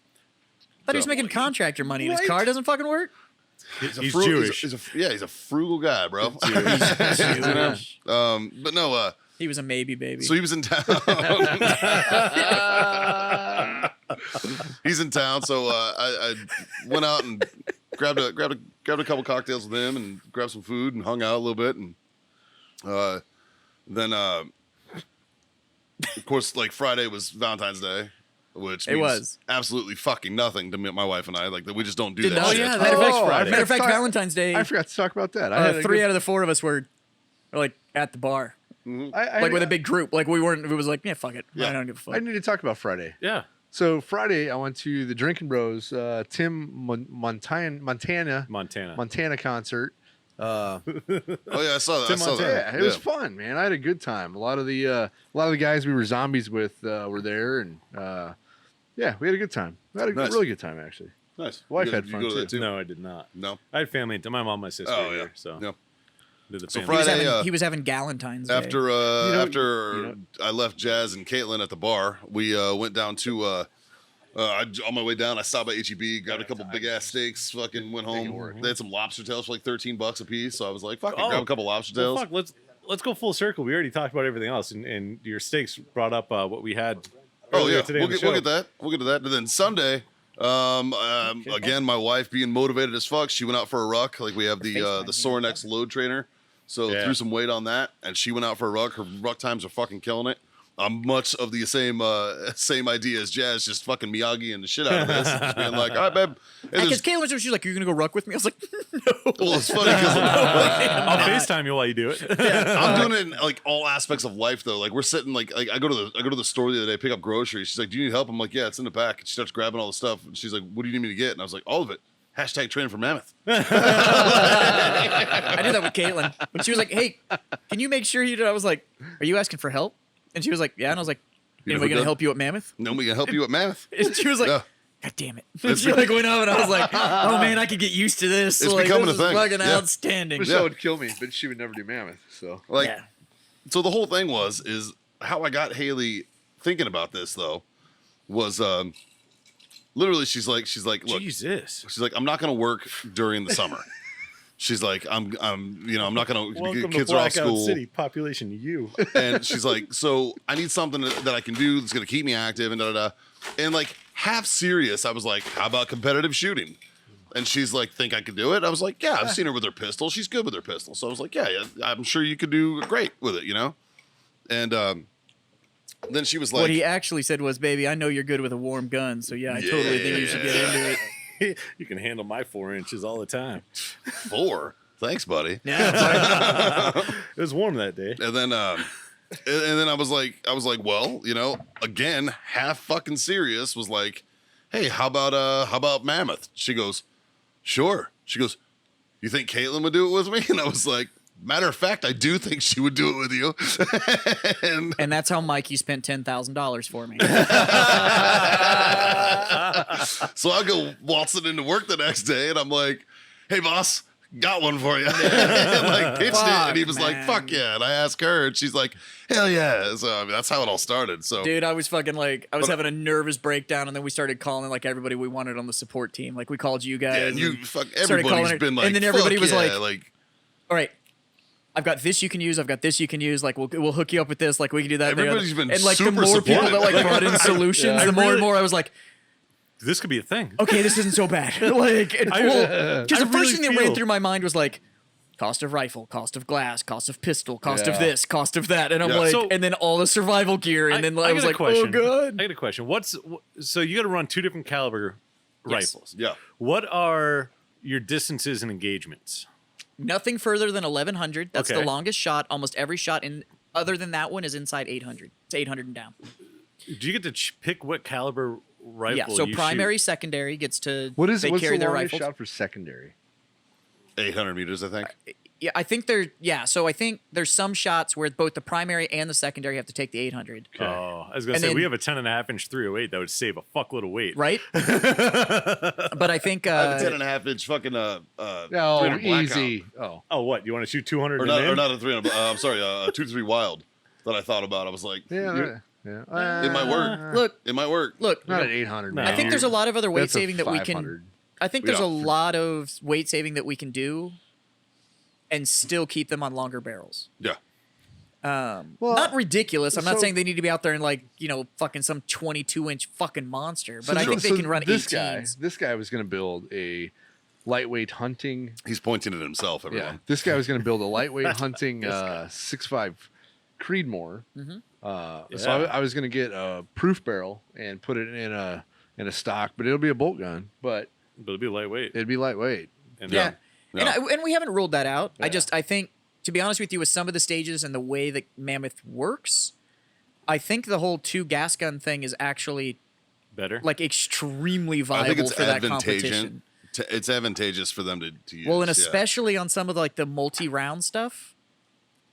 But he's So- making contractor money, and his Right. car doesn't fucking work. He's Fru- Jewish. He's a frugal guy, bro. Jewish. But no. He was a maybe baby. So he was in town. He's in town, so I went out and grabbed a couple cocktails with him and grabbed some food and hung out a little bit, and then of course like Friday was Valentine's Day, which It means was. absolutely fucking nothing to me, my wife and I. Like we just don't do Did that not- shit. yeah, matter of fact, Oh, I matter of fact, forgot- Valentine's Day. I forgot to talk about that. I had a 3 good- out of the 4 of us were like at the bar, I- like with a big group. Like we weren't. It was like, yeah, fuck it. I don't give a fuck. I need to talk about Friday. Yeah. So Friday, I went to the Drinking Bros Tim Montana concert. Oh yeah, I saw that. Tim I saw Montana. that. Yeah, it was fun, man. I had a good time. A lot of the guys we were zombies with were there, and yeah, we had a good time. We had a Nice. really good time actually. Nice. Wife You had you fun, go to too. that too. No, I did not. No. I had family. My mom, my sister. Oh were yeah. here, so Yeah. did the So family. Friday, he was having Galentine's Day. After know- after you know- I left Jazz and Caitlin at the bar, we went down to on my way down. I stopped by HEB, grabbed a couple big ass steaks, fucking went home. They had some lobster tails for like $13 a piece, so I was like, "Fucking grab a couple lobster Well, tails." fuck, let's go full circle. We already talked about everything else, and your steaks brought up what we had. Oh earlier yeah, today we'll on the get, we'll show. get that. We'll get to that. And then Sunday, again, my wife being motivated as fuck, she went out for a ruck. Like we have the Sorinex load trainer, so Yeah. threw some weight on that, and she went out for a ruck. Her ruck times are fucking killing it. I'm much of the same idea as Jazz, just fucking Miyagi and the shit out of this, just being like, all right, babe. And Because there's- Caitlin, she's like, "You're gonna go ruck with me?" I was like, well, it's funny because I'll FaceTime you while you do it. I'm doing it in like all aspects of life though. Like we're sitting like I go to the store the other day, pick up groceries. She's like, "Do you need help?" I'm like, "Yeah, it's in the back." And she starts grabbing all the stuff. And she's like, "What do you need me to get?" And I was like, "All of it. Hashtag training for Mammoth. I did that with Caitlin. When she was like, "Hey, can you make sure you do?" I was like, "Are you asking for help?" And she was like, "Yeah." And I was like, You know "Anybody who gonna does- help you at Mammoth?" No, we can help you at Mammoth. And she was like, Yeah. "God damn it!" And she like went up, and I was like, "Oh man, I could get used to this. It's like, becoming this a is thing. fucking Yeah. outstanding." Michelle would kill me, but she would never do Mammoth. So Like, Yeah. so the whole thing is how I got Haley thinking about this though was literally she's like, look, Jesus. she's like, I'm not gonna work during the summer. She's like, I'm not gonna. Welcome Kids to are off Blackout school, City, population you. and she's like, so I need something that I can do that's gonna keep me active and da da da. And like half serious, I was like, how about competitive shooting? And she's like, think I could do it? I was like, yeah, I've seen her with her pistol. She's good with her pistol. So I was like, yeah, I'm sure you could do great with it, you know. And then she was like, What he actually said was, "Baby, I know you're good with a warm gun, so yeah, I totally think you should get into it." You can handle my 4 inches all the time. 4. Thanks, buddy. Yeah, It was warm that day. And then I was like, well, you know, again, half fucking serious, was like, hey, how about Mammoth? She goes, sure. She goes, you think Caitlin would do it with me? And I was like, matter of fact, I do think she would do it with you. and and that's how Mikey spent $10,000 for me. so I go waltzing into work the next day, and I'm like, hey, boss. Got one for you. And like pitched it, and he was like, man. fuck yeah. And I asked her, and she's like, hell yeah. So I mean, that's how it all started. So Dude, I was fucking like, I was having a nervous breakdown, and then we started calling like everybody we wanted on the support team. Like we called you guys. yeah, and you and fuck started calling everybody's her- been like, and then everybody fuck was yeah, like, all right, I've got this you can use. I've got this you can use. Like we'll hook you up with this. Like we can do that. and the other. Everybody's been and like the super more people supportive. that like brought in solutions, I the more and really- more I was like, This could be a thing. okay, this isn't so bad. Like, because I the first really thing that ran feel- through my mind was like, cost of rifle, cost of glass, cost of pistol, cost of Yeah. this, cost of that, and I'm Yeah. like, So- and then all the survival gear, and then I was got a like, question. oh god. I got a question. So you got to run 2 different caliber Yes. rifles. Yeah. What are your distances and engagements? Nothing further than 1100. That's the Okay. longest shot. Almost every shot in other than that one is inside 800. It's 800 and down. Do you get to pick what caliber rifle? Yeah. So you primary, shoot? secondary gets to what's they the carry their longest rifles. shot for secondary? 800 meters, I think. Yeah, I think there. Yeah, so I think there's some shots where both the primary and the secondary have to take the 800. Oh, I was gonna And say then- we have a 10.5-inch 308 that would save a fuckload of weight. Right. But I think I have a 10.5-inch fucking Oh, 300 Blackout. easy. Oh, Oh, what? You want to shoot 200? Or and not, in? or not a 300. I'm sorry, a 2-3 wild that I thought about. I was like, yeah, yeah. it might work. look, It might work. look. Not at 800. No. I think there's a lot of other weight That's a saving that we 500. can. I think there's Yeah. a lot of weight saving that we can do, and still keep them on longer barrels. Yeah. Well, Not ridiculous. I'm not so- saying they need to be out there and like fucking some 22-inch fucking monster, but I So- think they so can run this 18s. Guy, this guy was going to build a lightweight hunting. He's pointing at himself, Yeah, everyone. this guy was going to build a lightweight hunting 6.5 Creedmoor. Mm-hmm. So I was going to get a proof barrel and put it in a stock, but it'll be a bolt gun, but But it'd be lightweight. it'd be lightweight. And Yeah. Yeah. And we haven't ruled that out. Yeah. I think, to be honest with you, with some of the stages and the way that Mammoth works, I think the whole 2 gas gun thing is actually better. like extremely I viable think it's for that advantageous. competition. It's advantageous for them to use. Well, and yeah. especially on some of like the multi-round stuff,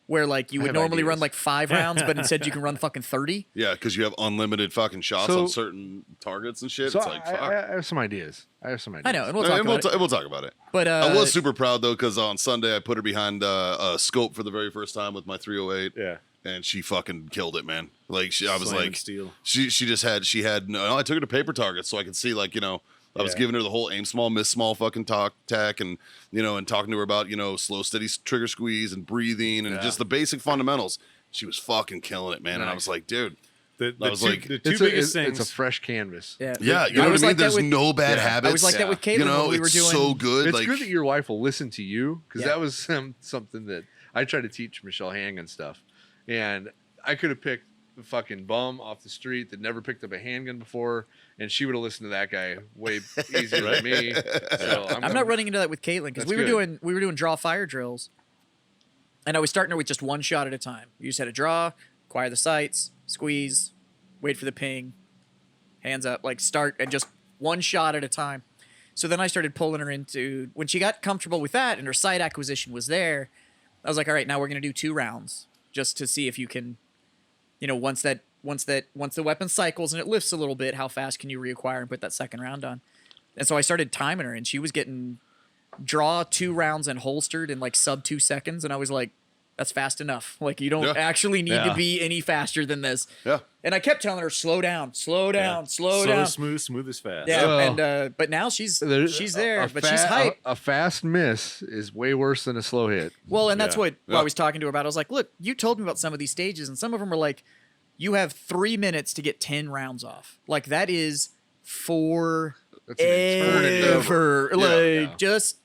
where like you I would have normally run ideas. like 5 rounds, but instead you can run fucking 30. Yeah, because you have unlimited fucking shots So- on certain targets and shit. So it's like, fuck. I have some ideas. I I know, and we'll we'll talk about it. talk about it. But I was super proud though, because on Sunday I put her behind a scope for the very first time with my 308, yeah. and she fucking killed it, man. Like I was Slam and like, steel. she had no. I took her to paper targets so I could see I was Yeah. giving her the whole aim small, miss small fucking tack, and and talking to her about slow, steady trigger squeeze and breathing and just the basic fundamentals. She was fucking killing it, man. And I was like, dude, The I was like, the two biggest things. It's a fresh canvas. yeah, yeah, you know I what I was mean. like that There's with- no bad Yeah. habits. I was like that with Caitlin when we were it's doing- so good. It's like, good that your wife will listen to you because Yeah. that was something that I tried to teach Michelle handgun stuff, and I could have picked the fucking bum off the street that never picked up a handgun before, and she would have listened to that guy way easier than me. So I'm not running into that with Caitlin because That's we were good. doing draw fire drills, and I was starting her with just 1 shot at a time. You just had to draw, acquire the sights, squeeze, wait for the ping, hands up, like start and just 1 shot at a time. So then I started pulling her into when she got comfortable with that and her sight acquisition was there. I was like, all right, now we're gonna do 2 rounds just to see if you can, once the weapon cycles and it lifts a little bit, how fast can you reacquire and put that second round on? And so I started timing her, and she was getting draw 2 rounds and holstered in like sub 2 seconds, and I was like, that's fast enough. Like, you don't actually need to be any faster than this. Yeah. And I kept telling her, slow down, slow down, slow So down. smooth as fast. Yeah, Oh. and but now she's there, but she's hype. A fast miss is way worse than a slow hit. Well, and that's Yeah. what Yeah. I was talking to her about. I was like, look, you told me about some of these stages, and some of them are like, you have 3 minutes to get 10 rounds off. Like, that is for That's an eternity. ever. Yeah. Like, Yeah. just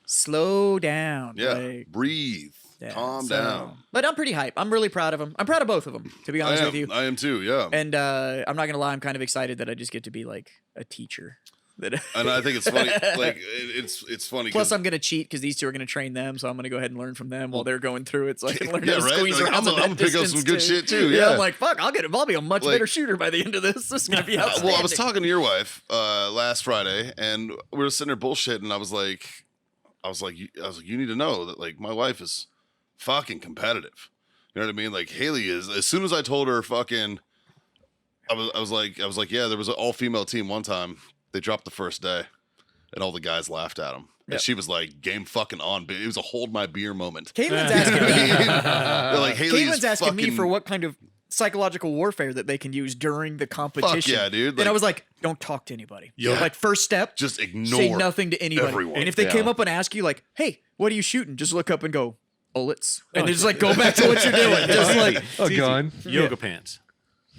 slow down. Yeah. Like, Breathe. yeah, Calm so- down. But I'm pretty hype. I'm really proud of them. I'm proud of both of them, to be honest with you. I am too. Yeah. And I'm not gonna lie, I'm kind of excited that I just get to be like a teacher. That And I think it's funny. Like it's funny. Plus, 'cause- I'm gonna cheat because these two are gonna train them, so I'm gonna go ahead and learn from them while they're going through it, so I can learn Yeah, how to right? squeeze Like, around. I'm gonna pick up some good shit, too, yeah. I'm like, fuck, I'll be a much Like- better shooter by the end of this. This is gonna be outstanding. well, I was talking to your wife last Friday, and we were sitting there bullshitting. And I was like, you need to know that like my wife is fucking competitive. You know what I mean? Like Haley is. As soon as I told her, fucking, I was like, yeah, there was an all female team one time. They dropped the first day, and all the guys laughed at them. And Yep. she was like, game fucking on. It was a hold my beer moment. Caitlin's asking me. They're like Haley Caitlin's is asking me fucking- for what kind of psychological warfare that they can use during the competition. yeah, dude. And I Like- was like, don't talk to anybody. Yeah. Like, first step, just ignore. say nothing to anybody. everyone. And if they Yeah. came up and ask you, like, hey, what are you shooting? Just look up and go, bullets. And then just like go back to what you're doing. Just like, A gun. Yoga pants.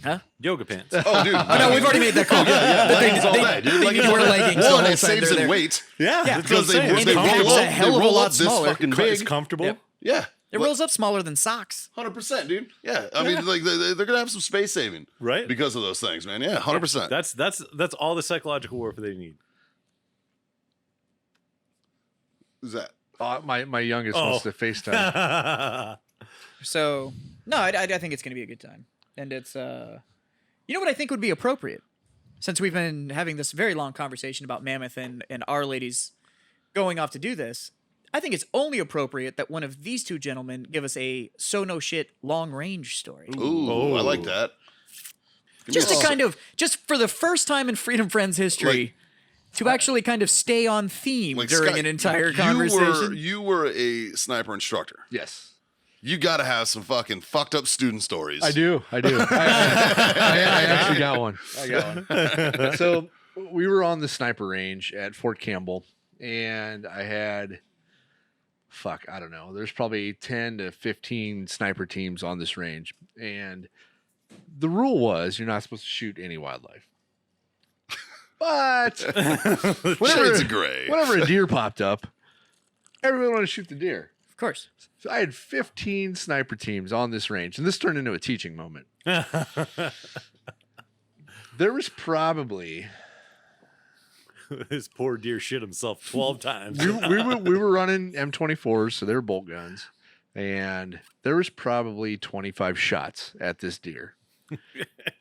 huh? Yoga pants. Oh, dude. Oh, no, we've already made that call. That leggings all day, dude. they Like, need to wear leggings the One, whole it time saves they're in there. weight. Yeah, Yeah. Because they And roll it packs a up, hell of a they roll lot up this smaller. fucking It's big. comfortable. Yep. Yeah. It rolls up smaller than socks. 100%, dude. Yeah. I mean, like they're gonna have some space saving, Right. Because of those things, man. Yeah, 100%. That's all the psychological warfare they need. Who's that? My youngest Oh. wants to FaceTime. So, no, I think it's going to be a good time. And it's, you know what I think would be appropriate? Since we've been having this very long conversation about Mammoth and Our Ladies going off to do this, I think it's only appropriate that one of these two gentlemen give us a so no shit long range story. Ooh, Oh. I like that. Give me Just a- to kind of, just for the first time in Freedom Friends history, to actually kind of stay on theme like, during Scott, an entire you conversation. You were a sniper instructor. Yes. You got to have some fucking fucked up student stories. I do. I actually got one. I got one. So we were on the sniper range at Fort Campbell, and I had, I don't know. There's probably 10 to 15 sniper teams on this range, and the rule was you're not supposed to shoot any wildlife. But Shades of gray. whenever a deer popped up, everybody wanted to shoot the deer. Of course. So I had 15 sniper teams on this range, and this turned into a teaching moment. There was probably This poor deer shit himself 12 times. we were running M24s, so they were bolt guns, and there was probably 25 shots at this deer.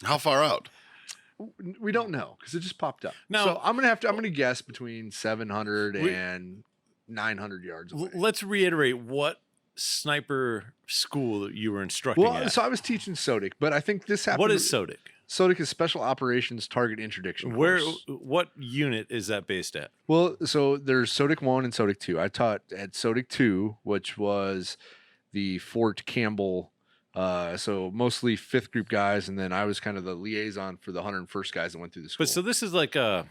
How far out? We don't know because it just popped up. Now- So I'm gonna guess between 700 We- and 900 yards away. Let's reiterate what sniper school that you were instructing Well, at. so I was teaching SOTIC, but I think this happened. What is SOTIC? SOTIC is Special Operations Target Interdiction Where? Course. What unit is that based at? Well, so there's SOTIC 1 and SOTIC 2. I taught at SOTIC 2, which was the Fort Campbell, so mostly 5th group guys, and then I was kind of the liaison for the 101st guys that went through the school. But so this is like a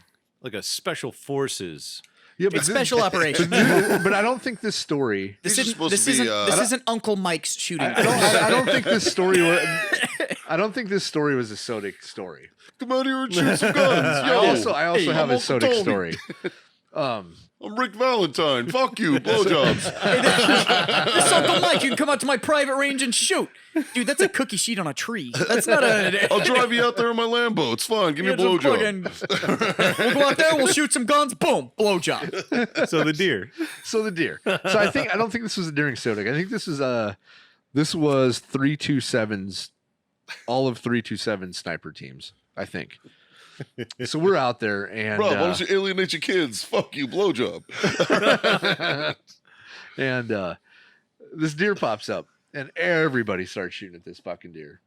special forces. yeah, but It's special operations. but I don't think this story. This These are isn't supposed this to be, isn't this isn't Uncle Mike's shooting. I don't think this story was. I don't think this story was a SOTIC story. Come out here and shoot some guns. I also Hey, have I'm a Uncle SOTIC Toby. story. I'm Rick Valentine. Fuck you. Blowjobs. This Uncle Mike, you can come out to my private range and shoot. Dude, that's a cookie sheet on a tree. That's not a. I'll drive you out there in my Lambo. It's fine. Give me a Just blowjob. fucking- We'll go out there, we'll shoot some guns, boom, blowjob. So the deer. So the deer. So I don't think this was during SOTIC. I think this was 327's, all of 327 sniper teams. I think. So we're out there, and Bro, why don't you alienate your kids? Fuck you, blowjob. and this deer pops up, and everybody starts shooting at this fucking deer.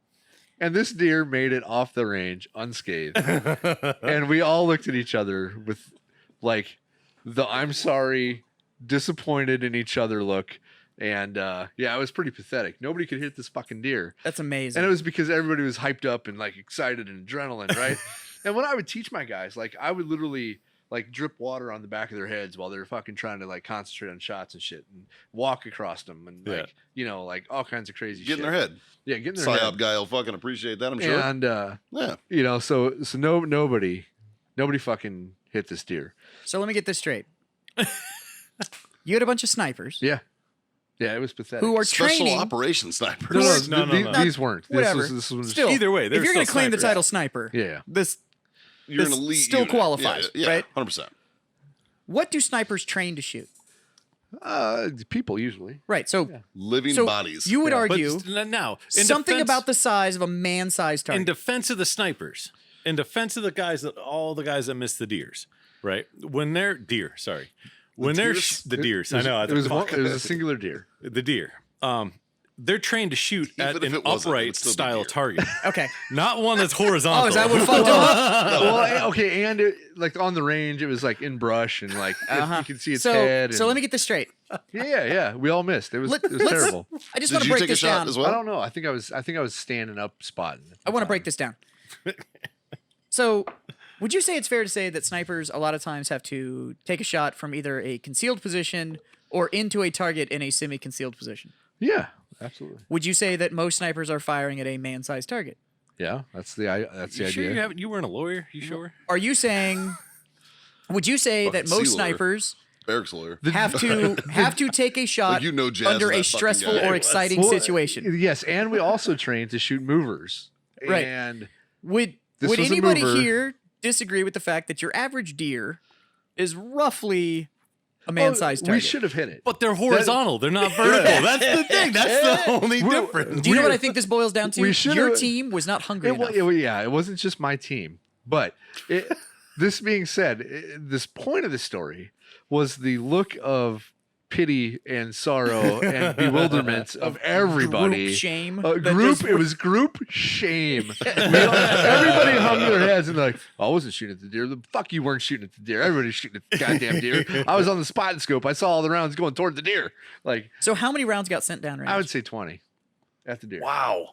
And this deer made it off the range unscathed. And we all looked at each other with like the I'm sorry, disappointed in each other look. And yeah, it was pretty pathetic. Nobody could hit this fucking deer. That's amazing. And it was because everybody was hyped up and like excited and adrenaline, right? And when I would teach my guys, like I would literally like drip water on the back of their heads while they were fucking trying to like concentrate on shots and shit and walk across them and like, you know, like all kinds of crazy Get shit. in their head. Yeah, get in their Psyop head. guy will fucking appreciate that, I'm sure. And Yeah. you know, so nobody fucking hit this deer. So let me get this straight. You had a bunch of snipers Yeah. Yeah, it was pathetic. who are Special training. operations snipers. No. These weren't. Whatever. This was Still, Either way, they're if you're going to still claim the snipers. title sniper, yeah. this You're an this elite still unit. qualifies, Yeah, right? 100%. what do snipers train to shoot? People usually. Right. So, Living so bodies. you would Yeah. argue But now, in something defense- about the size of a man-sized in target. defense of the snipers, in defense of the guys that all the guys that missed the deers, right? When they're deer, sorry, when they're deers? the deers, I It know was, fuck. it was a singular deer. the deer. They're trained to shoot Even at if an it wasn't, it upright would still be style deer. target, Okay. not one that's horizontal. Oh, is that what fucked him up? Well, okay, and it, like on the range, it was like in brush and like you could see its head. So and- let me get this straight. yeah, we all missed. It was Let- it was let's- terrible. I just Did want to you break take a this shot down. as I well? don't know. I think I was standing up spotting. I want to break this down. So, would you say it's fair to say that snipers a lot of times have to take a shot from either a concealed position or into a target in a semi-concealed position? Yeah, absolutely. Would you say that most snipers are firing at a man-sized target? Yeah, that's the You sure idea. you weren't a lawyer? You sure? Are you saying? Would you say that Fucking most sea lawyer. snipers Barracks lawyer. have to take a shot Like, you know jazz under is a that fucking stressful guy. or exciting Well, situation? Yes, and we also trained to shoot movers. Right. And Would This would was a anybody mover. here disagree with the fact that your average deer is roughly a man-sized we target? should have hit it. But they're horizontal. They're not vertical. That's the thing. That's the only difference. Do you know what I think this boils down to? we should've- Your team was not hungry enough. Yeah, it wasn't just my team. But this being said, this point of the story was the look of pity and sorrow and bewilderment of everybody. Group shame. It was group shame. Everybody hung their heads and like, I wasn't shooting at the deer. The fuck you weren't shooting at the deer. Everybody's shooting at the goddamn deer. I was on the spot and scope. I saw all the rounds going toward the deer. Like, So how many rounds got sent down range? I would say 20 at the deer. Wow.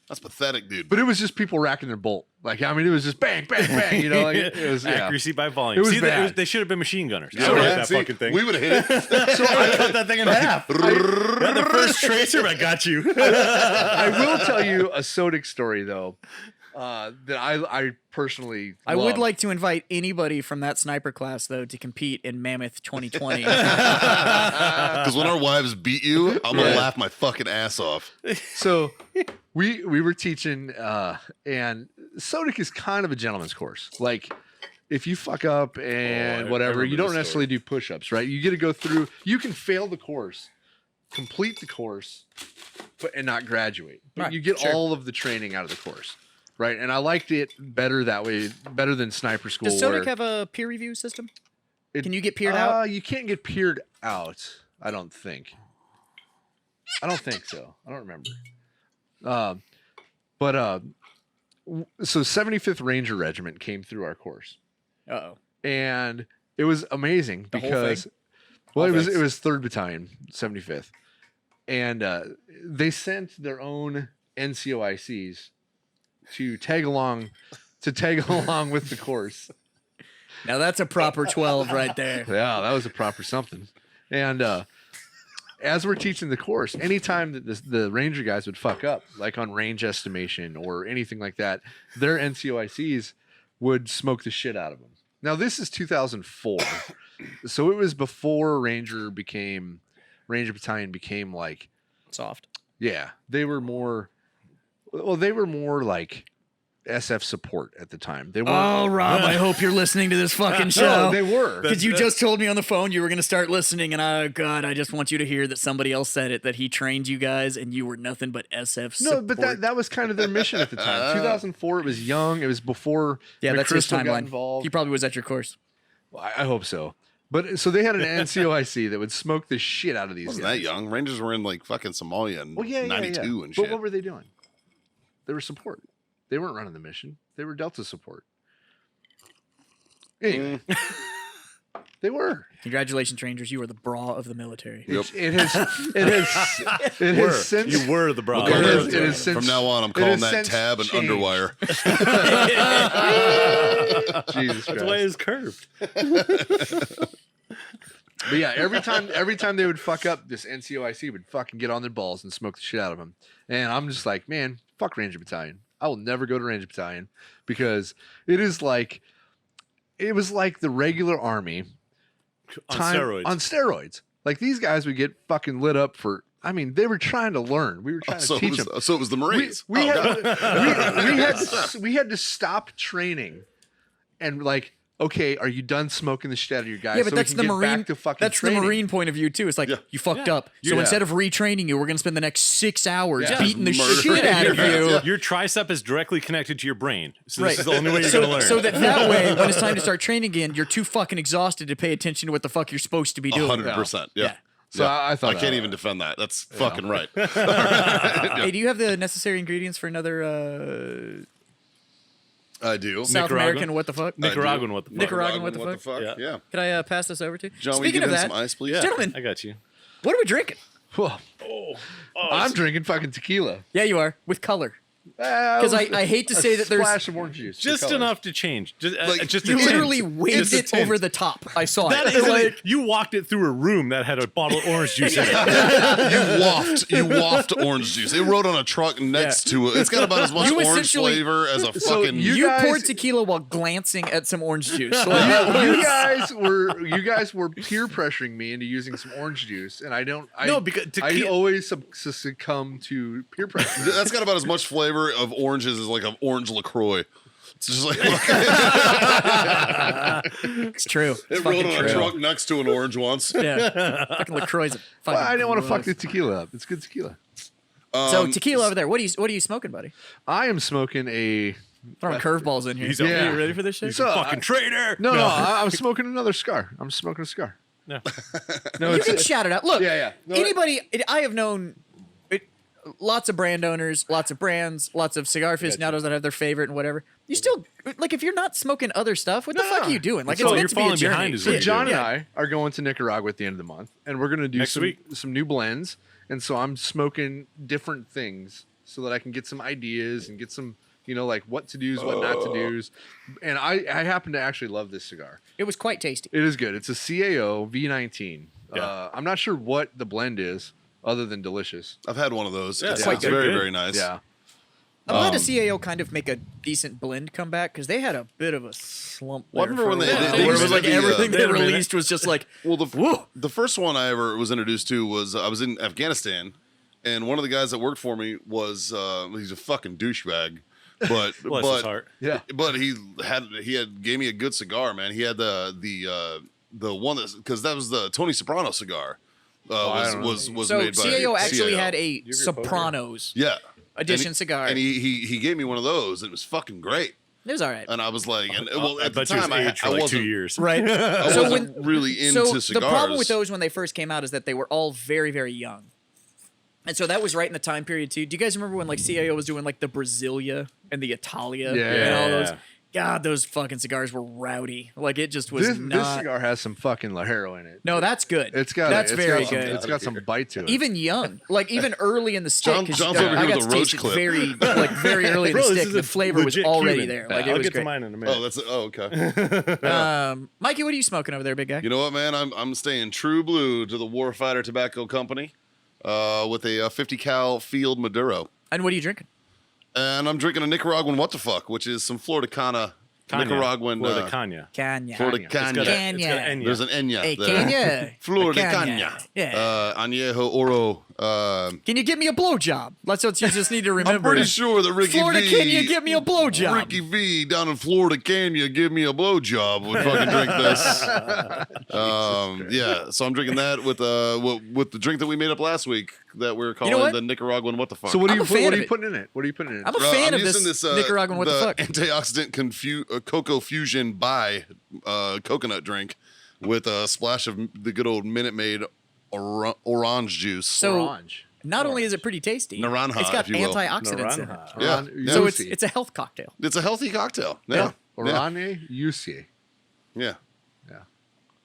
That's pathetic, dude. But it was just people racking their bolt. Like, I mean, it was just bang, bang, bang. You know, like it was Accuracy by volume. It was See, bad. they should have been machine gunners. Yeah, I would right. hit that See, fucking thing. We would have hit it. So I cut that thing in half. Yeah, the first tracer, I got you. I will tell you a Sodic story though, that I personally I would love. like to invite anybody from that sniper class though to compete in Mammoth 2020. Because when our wives beat you, I'm going to laugh my fucking ass off. So we were teaching, and Sodic is kind of a gentleman's course. Like, if you fuck up and I whatever, you remember don't this necessarily do push-ups, right? You get to go through. You can fail the course, complete the course, and not graduate. But Right, you get sure. all of the training out of the course, right? And I liked it better that way, better than sniper school. Does Sodic where have a peer review system? it- Can you get peered out? You can't get peered out. I don't think. I don't think so. I don't remember. So 75th Ranger Regiment came through our course, Uh-oh. and it was amazing The whole because, thing? well, All it was things? 3rd Battalion, 75th, and they sent their own NCOICs to tag along with the course. Now that's a proper 12 right there. Yeah, that was a proper something. And as we're teaching the course, anytime that the ranger guys would fuck up, like on range estimation or anything like that, their NCOICs would smoke the shit out of them. Now, this is 2004. So it was before Ranger Battalion became like, Soft. yeah, they were more like SF support at the time. They weren't. Oh, Rob, I hope you're listening to this fucking show. No, they were. Because you just told me on the phone you were going to start listening, and oh god, I just want you to hear that somebody else said it, that he trained you guys, and you were nothing but SF support. No, but that was kind of their mission at the time. 2004. It was young. It was before. yeah, that's his McChrystal got timeline. involved. He probably was at your course. Well, I hope so. But so they had an NCOIC that would smoke the shit out of these Wasn't guys. that young? Rangers were in like fucking Somalia in Well, yeah, 92 and But shit. what were they doing? They were support. They weren't running the mission. They were Delta support. Anyway, they were. Congratulations, Rangers. You are the bra of the military. It has since You were the bra. Okay, it has since- From now on, I'm it calling has that since tab and changed. underwire. Jesus That's why Christ. it's curved. But yeah, every time they would fuck up, this NCOIC would fucking get on their balls and smoke the shit out of them. And I'm just like, man, fuck Ranger Battalion. I will never go to Ranger Battalion because it was like the regular army On steroids. On steroids. Like these guys would get fucking lit up for. I mean, they were trying to learn. We were trying to teach them. So it was the Marines. We Oh, we had to stop training and like, okay, are you done smoking the shit out of your guys? Yeah, but so we that's can the get Marine. back to fucking That's training? the Marine point of view too. It's like you fucked up. So Yeah. instead of retraining you, we're gonna spend the next 6 hours Yeah. beating the Murder. shit out of you. Yeah. Your tricep is directly connected to your brain. So Right. this is the only way you're so, going to learn. so that way, when it's time to start training again, you're too fucking exhausted to pay attention to what the fuck you're supposed to be doing. 100%. Yeah. Yeah. So Yeah. I thought I can't that- even defend that. That's fucking right. Hey, do you have the necessary ingredients for another I do. South Nicaraguan? American what the fuck? Nicaraguan, what the fuck? Nicaraguan, what the fuck? Yeah. Yeah. Could I pass this over to? John, will you Speaking give of him that, some ice, please? Yeah, Gentlemen. I got you. what are we drinking? Well, I'm drinking fucking tequila. Yeah, you are with color. Because I hate to say that there's splash of orange juice. for Just color. enough to change. Just, Like, just you a tint. literally waved Just a it tint. over the top. I saw That it. is Like, you walked it through a room that had a bottle of orange juice in it. You waft orange juice. It rode on a truck next to it. It's got about as much You orange essentially- flavor as a So fucking. you guys- poured tequila while glancing at some orange juice. Like, you guys were peer pressuring me into using some orange juice, and I No, because I tequila- always succumb to peer pressure. That's got about as much flavor of oranges as like an orange LaCroix. It's just like it's true. It's it rode fucking on a true. truck next to an orange once. Yeah. Fucking LaCroix's a fucking Well, I didn't want to fuck the gross. tequila up. It's good tequila. So tequila over there. What are you smoking, buddy? I am smoking a Throwing curveballs in here. He's Yeah. Are you ready for this shit? So, Fucking traitor. no. I'm smoking another cigar. I'm smoking a cigar. No. No, You it's can shout it out. Look, Yeah, yeah. No, anybody, I have known lots of brand owners, lots of brands, lots of cigar aficionados that have their favorite and whatever. You still, like, if you're not smoking other stuff, what the fuck are you doing? Like, So it's meant you're to be a falling journey. behind is So what you're John doing. and I are going to Nicaragua at the end of the month, and we're going to do Next week. some new blends. And so I'm smoking different things so that I can get some ideas and get some, like what to do's, what not to do's. And I happen to actually love this cigar. It was quite tasty. It is good. It's a CAO V19. Yeah. I'm not sure what the blend is, other than delicious. I've had one of those. Yeah, it's quite it's good. very, Good. very nice. Yeah. I'm glad to see AO kind of make a decent blend come back because they had a bit of a slump. Well, I there remember for when a they- while, they where it used was to like be, everything they they had a minute. released was just like, Well, the first one I ever was introduced to was I was in Afghanistan, and one of the guys that worked for me was he's a fucking douchebag, but Bless his heart. Yeah. but he gave me a good cigar, man. He had the one that because that was the Tony Soprano cigar. I don't know. Was so made by CAO actually CAO. had a your poker? Sopranos yeah edition And he- cigar. and he gave me one of those. It was fucking great, It was all right. and I was like, and well I at the bet you was time I aged for like 2 wasn't years. Right. I so wasn't really into so cigars. the problem with those when they first came out is that they were all very, very young. And so that was right in the time period too. Do you guys remember when like CAO was doing like the Brasilia and the Italia Yeah. and all those? Yeah. God, those fucking cigars were rowdy. Like it just was This not. cigar has some fucking Lajero in it. No, that's good. It's got that's it's very got some- good. It's got some bite to it. Even young, like even early in the stick. 'cause John's over I here got with a to roach taste it clip. very, very early in Bro, the this stick. is The a flavor was legit already Cuban. there. Like it I'll was get great. to mine in a minute. okay. Mikey, what are you smoking over there, big guy? You know what, man? I'm staying true blue to the Warfighter Tobacco Company with a 50 cal Field Maduro. And what are you drinking? And I'm drinking a Nicaraguan what the fuck, which is some Florida Cana Nicaraguan. Or the Canya. Canya. Florida It's Cana. Canya. There's an Enya Hey, there. Canya. Florida Canya. Cana. Yeah. Añejo Oro Can you get me a blowjob? That's what you just need to remember. I'm pretty sure that Ricky Florida, V. can you get me a blowjob? Ricky V down in Florida, can you give me a blowjob? Would fucking drink this. Yeah, so I'm drinking that with the drink that we made up last week that we're calling what? the Nicaraguan what the fuck. So what I'm a fan what of are you it. putting in it? What are you putting in it? I'm a fan of using this Nicaraguan what the fuck. Antioxidant Cocoa Fusion by coconut drink with a splash of the good old Minute Maid orange juice. So Orange. not only is it pretty tasty, Naranja, it's got if you will. antioxidants in it. Naranja. Yeah, Oran- yeah. So Yusi. it's a health cocktail. It's a healthy cocktail. Yeah. Yeah. Oranje Yusi. Yeah.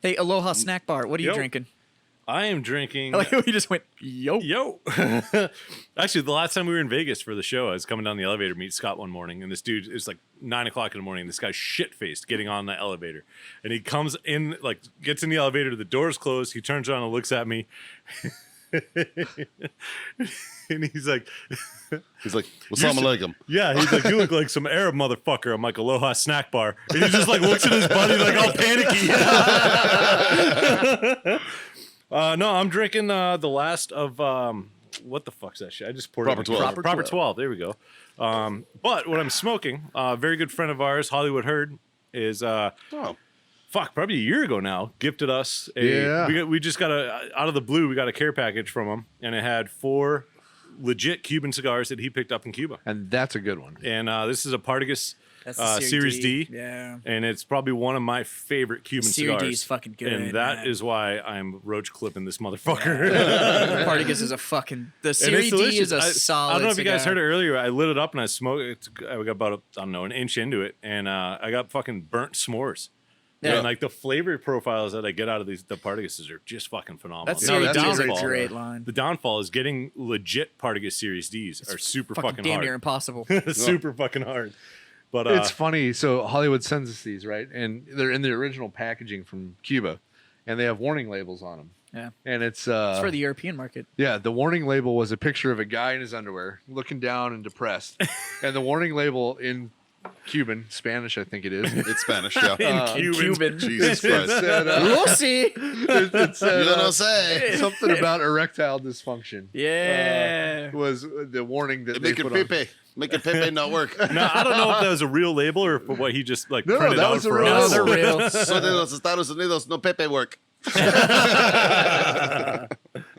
Hey, Aloha Snack Bar, what are you Yo. drinking? I am drinking. I like how we just went, yo. Yo. Actually, the last time we were in Vegas for the show, I was coming down the elevator to meet Scott one morning, and this dude, it's like 9 o'clock in the morning. This guy's shit faced getting on the elevator. And he comes in, like, gets in the elevator, the door's closed. He turns around and looks at me. And he's like, Wassalamu alaikum. yeah, he's like, you look like some Arab motherfucker. I'm like, Aloha Snack Bar. And he just like looks at his buddy like all panicky. No, I'm drinking the last of what the fuck's that shit? I just poured Proper it. 12. Proper 12. There we go. But what I'm smoking, a very good friend of ours, Hollywood Herd, is Oh. probably a year ago now, gifted us a. Yeah. We just got out of the blue. We got a care package from him, and it had 4 legit Cuban cigars that he picked up in Cuba. And that's a good one. And this is a Partagas That's the Series D. Yeah. And it's probably one of my favorite Cuban Series cigars. D is fucking good, and that man. is why I'm roach clipping this motherfucker. Partagas is a fucking. The And Series it's D is delicious. a I solid. don't know if you guys cigar. heard it earlier. I lit it up and I smoked. I got about an inch into it, and I got fucking burnt s'mores. Yeah. And like the flavor profiles that I get out of the Partagases are just fucking phenomenal. That Now, Series the D is a downfall- great line. The downfall is getting legit Partagas Series Ds are super fucking damn near hard. impossible. Super fucking hard. But It's funny. So Hollywood sends us these, right? And they're in the original packaging from Cuba, and they have warning labels on them. Yeah. And it's It's for the European market. yeah, the warning label was a picture of a guy in his underwear looking down and depressed. And the warning label in Cuban, Spanish, I think it is. It's Spanish, yeah. in Cuban. Jesus Christ. said, Lucy. it said, You don't say. something about erectile dysfunction. Yeah. Was the warning that they Make it put on. pepe. Make it pepe not work. Now I don't know if that was a real label or for what he just like No, printed that out was a for real No, us. they're real. So de los Estados Unidos, no pepe work.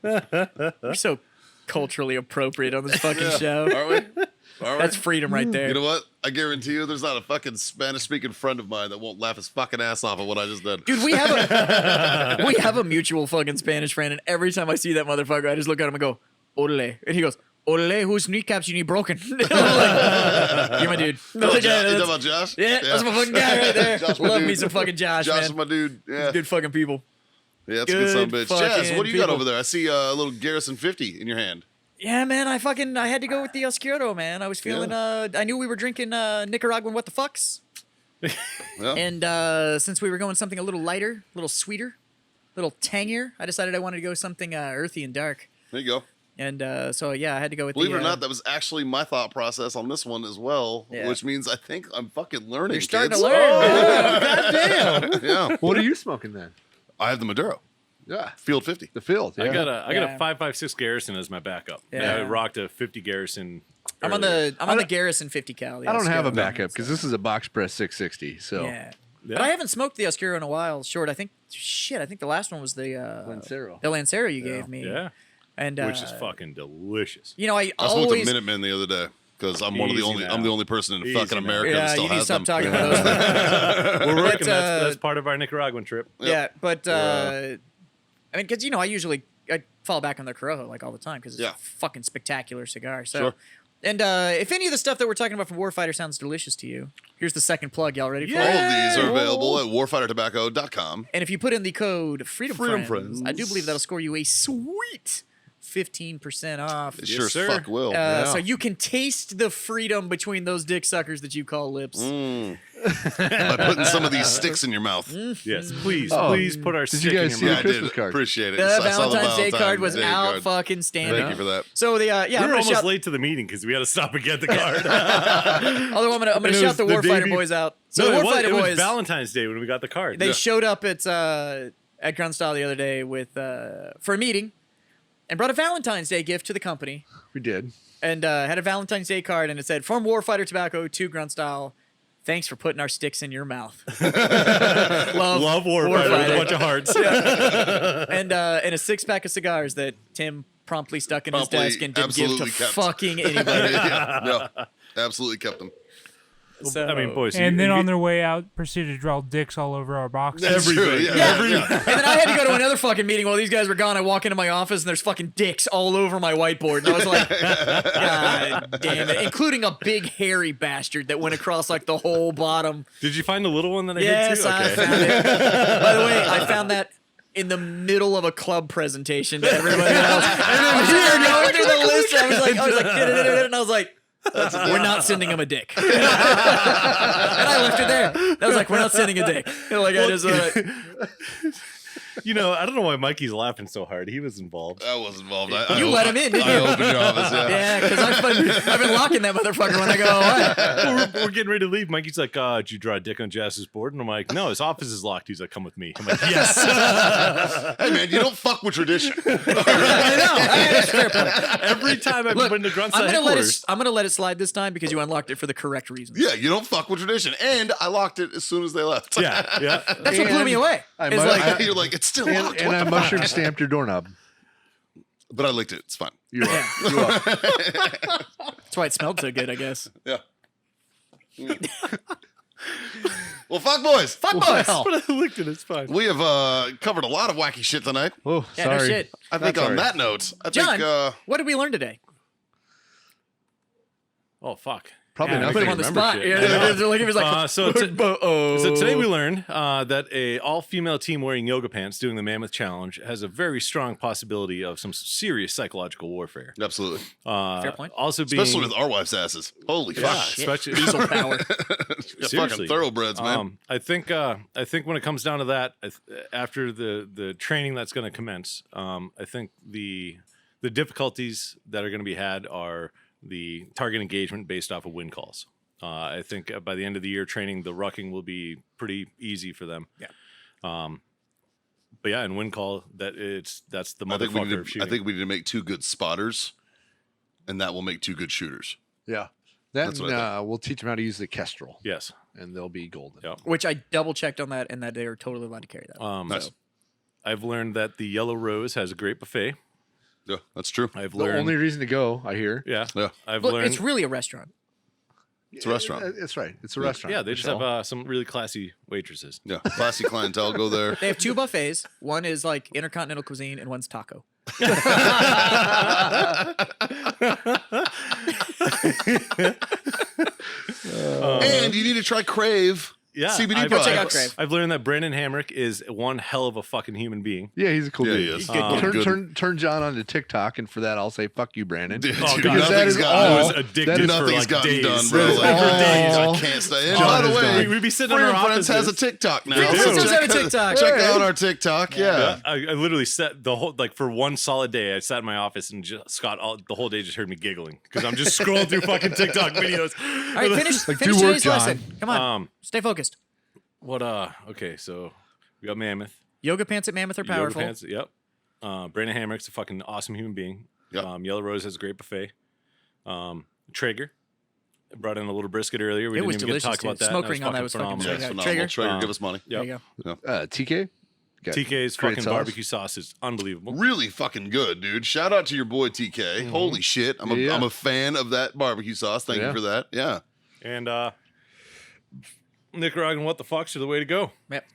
We're so culturally appropriate on this fucking show. Are we? Are we? That's freedom right there. You know what? I guarantee you there's not a fucking Spanish-speaking friend of mine that won't laugh his fucking ass off at what I just did. Dude, we have a mutual fucking Spanish friend, and every time I see that motherfucker, I just look at him and go, "Ole," and he goes, "Ole, whose kneecaps you need broken?" I'm like, you're my dude. You I'm like, talking "Yeah, about Josh? yeah, that's my fucking guy right there. Josh, my Love dude. me some fucking Josh, Josh is man. my dude. Yeah. Good fucking people. Yeah, that's a good son of a good bitch. Jazz, fucking what do you got people. over there? I see a little Garrison 50 in your hand. Yeah, man, I had to go with the Oscuro, man. I was feeling, I knew we were drinking Nicaraguan what the fucks. Yeah. And since we were going something a little lighter, a little sweeter, a little tangier, I decided I wanted to go something earthy and dark. There you go. And so, yeah, I had to go with Believe the, it or not, that was actually my thought process on this one as well, Yeah. which means I think I'm fucking learning. You're starting kids. to learn. man. Goddamn. Yeah. What are you smoking then? I have the Maduro. Yeah. Field 50. The field. Yeah. I got a Yeah. 5.56 Garrison as my backup. Yeah. I rocked a 50 Garrison. I'm on earlier. the Garrison 50 cal. the I don't have a Oscuro. backup because this is a box press 660. So Yeah. Yeah. But I haven't smoked the Oscuro in a while. Short, I think the last one was the Lancero. The Lancero you gave me. Yeah. And Which is fucking delicious. You know, I I smoked a always Minuteman the other day because I'm one of the Easy only. now. I'm the only person in Easy fucking now. America that yeah, still you need to has stop them. talking about those. We're working. But, That's part of our Nicaraguan trip. Yeah, but I mean, because I usually I fall back on the Corojo like all the time because it's Yeah. a fucking spectacular cigar. So, Sure. and if any of the stuff that we're talking about from Warfighter sounds delicious to you, here's the second plug. Y'all ready for All it? of these are available at warfightertobacco.com. And if you put in the code Freedom, Freedom Friends, I do Friends. believe that'll score you a sweet 15% off. It sure as sir. fuck will. So you can taste the freedom between those dick suckers that you call lips. By putting some of these sticks in your mouth. Yes, please, Oh. please put our Did stick you guys in see your Yeah, mouth. I Christmas did. card. Appreciate it. The I saw the Valentine's Day card was Day out card. fucking standing. Thank you for that. So the yeah, We I'm were gonna almost shout. late to the meeting because we had to stop and get the card. Although I'm gonna And it shout was the the day Warfighter be- boys out. So no, the it was, Warfighter it was boys, Valentine's Day when we got the card. they Yeah. showed up at Grand Style the other day with for a meeting, and brought a Valentine's Day gift to the company. We did. And had a Valentine's Day card, and it said, "From Warfighter Tobacco to Grunt Style, thanks for putting our sticks in your mouth." Love Warfighter with a bunch of hearts. And a 6-pack of cigars that Tim promptly stuck in his desk and didn't give to absolutely kept. fucking anybody. Yeah, no, absolutely kept them. So, I mean, boys. And then you- on their way out, proceeded to draw dicks all over our boxes. That's true, Everything. yeah. and then I had to go to another fucking meeting while these guys were gone. I walk into my office and there's fucking dicks all over my whiteboard. And I was like, God damn it. Including a big hairy bastard that went across like the whole bottom. Did you find the little one that I Yes, hid too? I found it. By the way, I found that in the middle of a club presentation to everybody else. And then here, going through the list, I was like, and I was like, we're not sending him a dick. And I left it there. I was like, we're not sending a dick. Like, I just You know, I don't know why Mikey's laughing so hard. He was involved. I was involved. You let him in, didn't I you? opened your office, yeah. yeah, because I've been locking that motherfucker when I go away. we're getting ready to leave. Mikey's like, did you draw a dick on Jazz's board? And I'm like, no, his office is locked. He's like, come with me. I'm like, yes. Hey, man, you don't fuck with tradition. I know. That's a fair point. Every time I've Look, been to Grunt I'm Side gonna let headquarters. it let it slide this time because you unlocked it for the correct reasons. Yeah, you don't fuck with tradition. And I locked it as soon as they left. Yeah, yeah. That's what blew me away. I It's mu- like, You're like, it's still And, locked. and What I the mushroom stamped your doorknob. But I licked it. It's fine. You're yeah, You are. that's why it smelled so good, I guess. Yeah. Well, fuck boys. Fuck boys. Well. But I licked it. It's fine. We have covered a lot of wacky shit tonight. Oh, Yeah, sorry. no shit. I think Not on sorry. that note, I John, think what did we learn today? Oh, fuck. Probably Yeah, I nothing. Put him can't on the remember spot. shit. Yeah, I know. they're like, he was like, So today we learned that a all-female team wearing yoga pants doing the Mammoth Challenge has a very strong possibility of some serious psychological warfare. absolutely. Fair point. Also being, Especially with our wives' asses. Holy yeah, fuck. especially diesel power. Yeah, Seriously. fucking thoroughbreds, man. I think when it comes down to that, after the training that's going to commence, I think the difficulties that are going to be had are the target engagement based off of wind calls. I think by the end of the year, training the rucking will be pretty easy for them. Yeah. But yeah, in wind call, that's the I think, we motherfucker need of to, shooting. I think we need to make 2 good spotters, and that will make 2 good shooters. Yeah. Then That's what I we'll teach them how to use the Kestrel, yes. and they'll be golden. Yeah. Which I double checked on that, and that they are totally allowed to carry that. Nice. I've learned that the Yellow Rose has a great buffet. Yeah, that's true. I've The learned. only reason to go, I hear. yeah. Yeah. I've Look, learned. it's really a restaurant. It's a restaurant. It's right. It's a restaurant. yeah, they just Michelle. have some really classy waitresses. Yeah, classy clientele. Go there. They have 2 buffets. One is like intercontinental cuisine, and one's taco. And you need to try Crave. Yeah, CBD I've, products. check out Crave. I've learned that Brandon Hamrick is one hell of a fucking human being. Yeah, he's a cool Yeah, dude. he is. He's good, Good. Turn John on to TikTok, and for that, I'll say fuck you, Brandon. Dude, Oh, dude, God. Because that nothing's is gotten I all- was that addicted is- for nothing's like gotten days. done, bro. That is Like, all- I can't stay. And John by the is way, done. We'd be sitting in Freedom our Friends has a offices. TikTok now. We do. So Friends have a check TikTok. Check Right. out our TikTok. Yeah. I literally sat the whole for one solid day. I sat in my office and Scott the whole day just heard me giggling because I'm just scrolling through fucking TikTok videos. All right, finish Like, finish do work, today's John. lesson. Come on, Um, stay focused. what? Okay, so we got Mammoth. Yoga pants at Mammoth are Yoga powerful. pants. Yep. Brandon Hamrick's a fucking awesome human being. Yep. Yellow Rose has a great buffet. Traeger brought in a little brisket earlier. We It didn't was even get to talk delicious, about dude. that. Smoke ring on that was phenomenal. fucking Yeah, it's Yeah, phenomenal. Traeger. Traeger, give us money. There Yep. you go. TK? Got TK's great fucking sauce. barbecue sauce is unbelievable. Really fucking good, dude. Shout out to your boy TK. Holy shit. I'm Yeah. a fan of that barbecue sauce. Thank Yeah. you for that. Yeah. And Nicaraguan what the fucks are the way to go. Yep.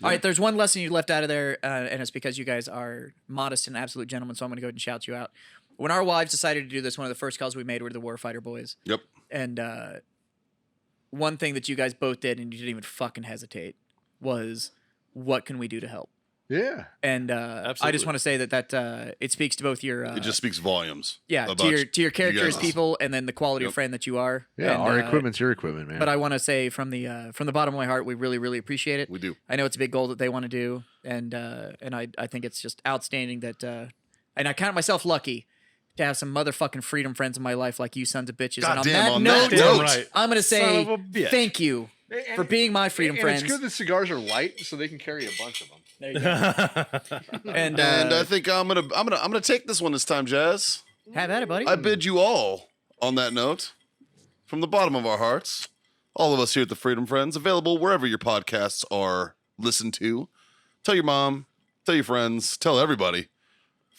All right, there's one lesson you left out of there, and it's because you guys are modest and absolute gentlemen, so I'm going to go ahead and shout you out. When our wives decided to do this, one of the first calls we made were to the Warfighter boys. Yep. And one thing that you guys both did, and you didn't even fucking hesitate, was what can we do to help? Yeah. And I Absolutely. just want to say that it speaks to both your It just speaks volumes. yeah about to your character guys. as people, and then the quality of Yep. friend that you are. Yeah, And, our equipment's your equipment, man. But I want to say from the bottom of my heart, we really appreciate it. We do. I know it's a big goal that they want to do, and I think it's just outstanding that, and I count myself lucky to have some motherfucking freedom friends in my life like you sons of bitches. and Goddamn, on that note, Damn right. I'm gonna say Son of a bitch. thank you for being my freedom and friends. it's good that cigars are light, so they can carry a bunch of them. There you go. And And I think I'm gonna take this one this time, Jazz. have at it, buddy. I bid you all, on that note, from the bottom of our hearts, all of us here at the Freedom Friends, available wherever your podcasts are listened to. Tell your mom, tell your friends, tell everybody.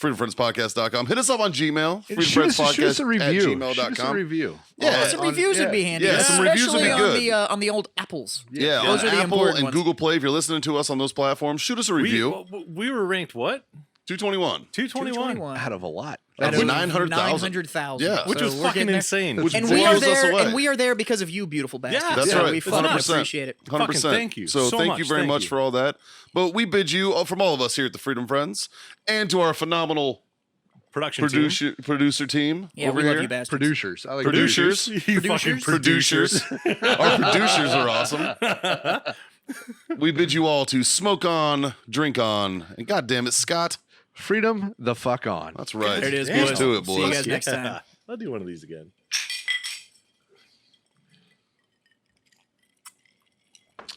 FreedomFriendsPodcast.com. Hit us up on Gmail. Shoot us a review. Shoot us a FreedomFriendsPodcast@gmail.com. review. Yeah, some reviews would be handy. Yeah, some reviews would be especially good. on the old Apples. Yeah, Those on are the Apple important and ones. Google Play, if you're listening to us on those platforms, shoot us a review. We were ranked what? 221. 221. Out of a lot. Out of 900,000. 900,000. Yeah. Which So was we're fucking getting there. insane. Which And blows we are us there, away. and we are there because of you, beautiful bastards. That's So right. We fucking 100%. appreciate it. 100%. Fucking thank you So so thank much. you very Thank much you. for all that. But we bid you, from all of us here at the Freedom Friends, and to our phenomenal Production team. producer team Yeah, over we here. love you, bastards. Producers. I like Producers. You fucking Producers. Our producers are awesome. We bid you all to smoke on, drink on, and God damn it, Scott. Freedom the fuck on. That's right. There it is, Here's boys. to it, See you boys. guys next time. I'll do one of these again.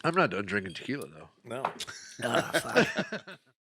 I'm not done drinking tequila though. No. Ah, fuck.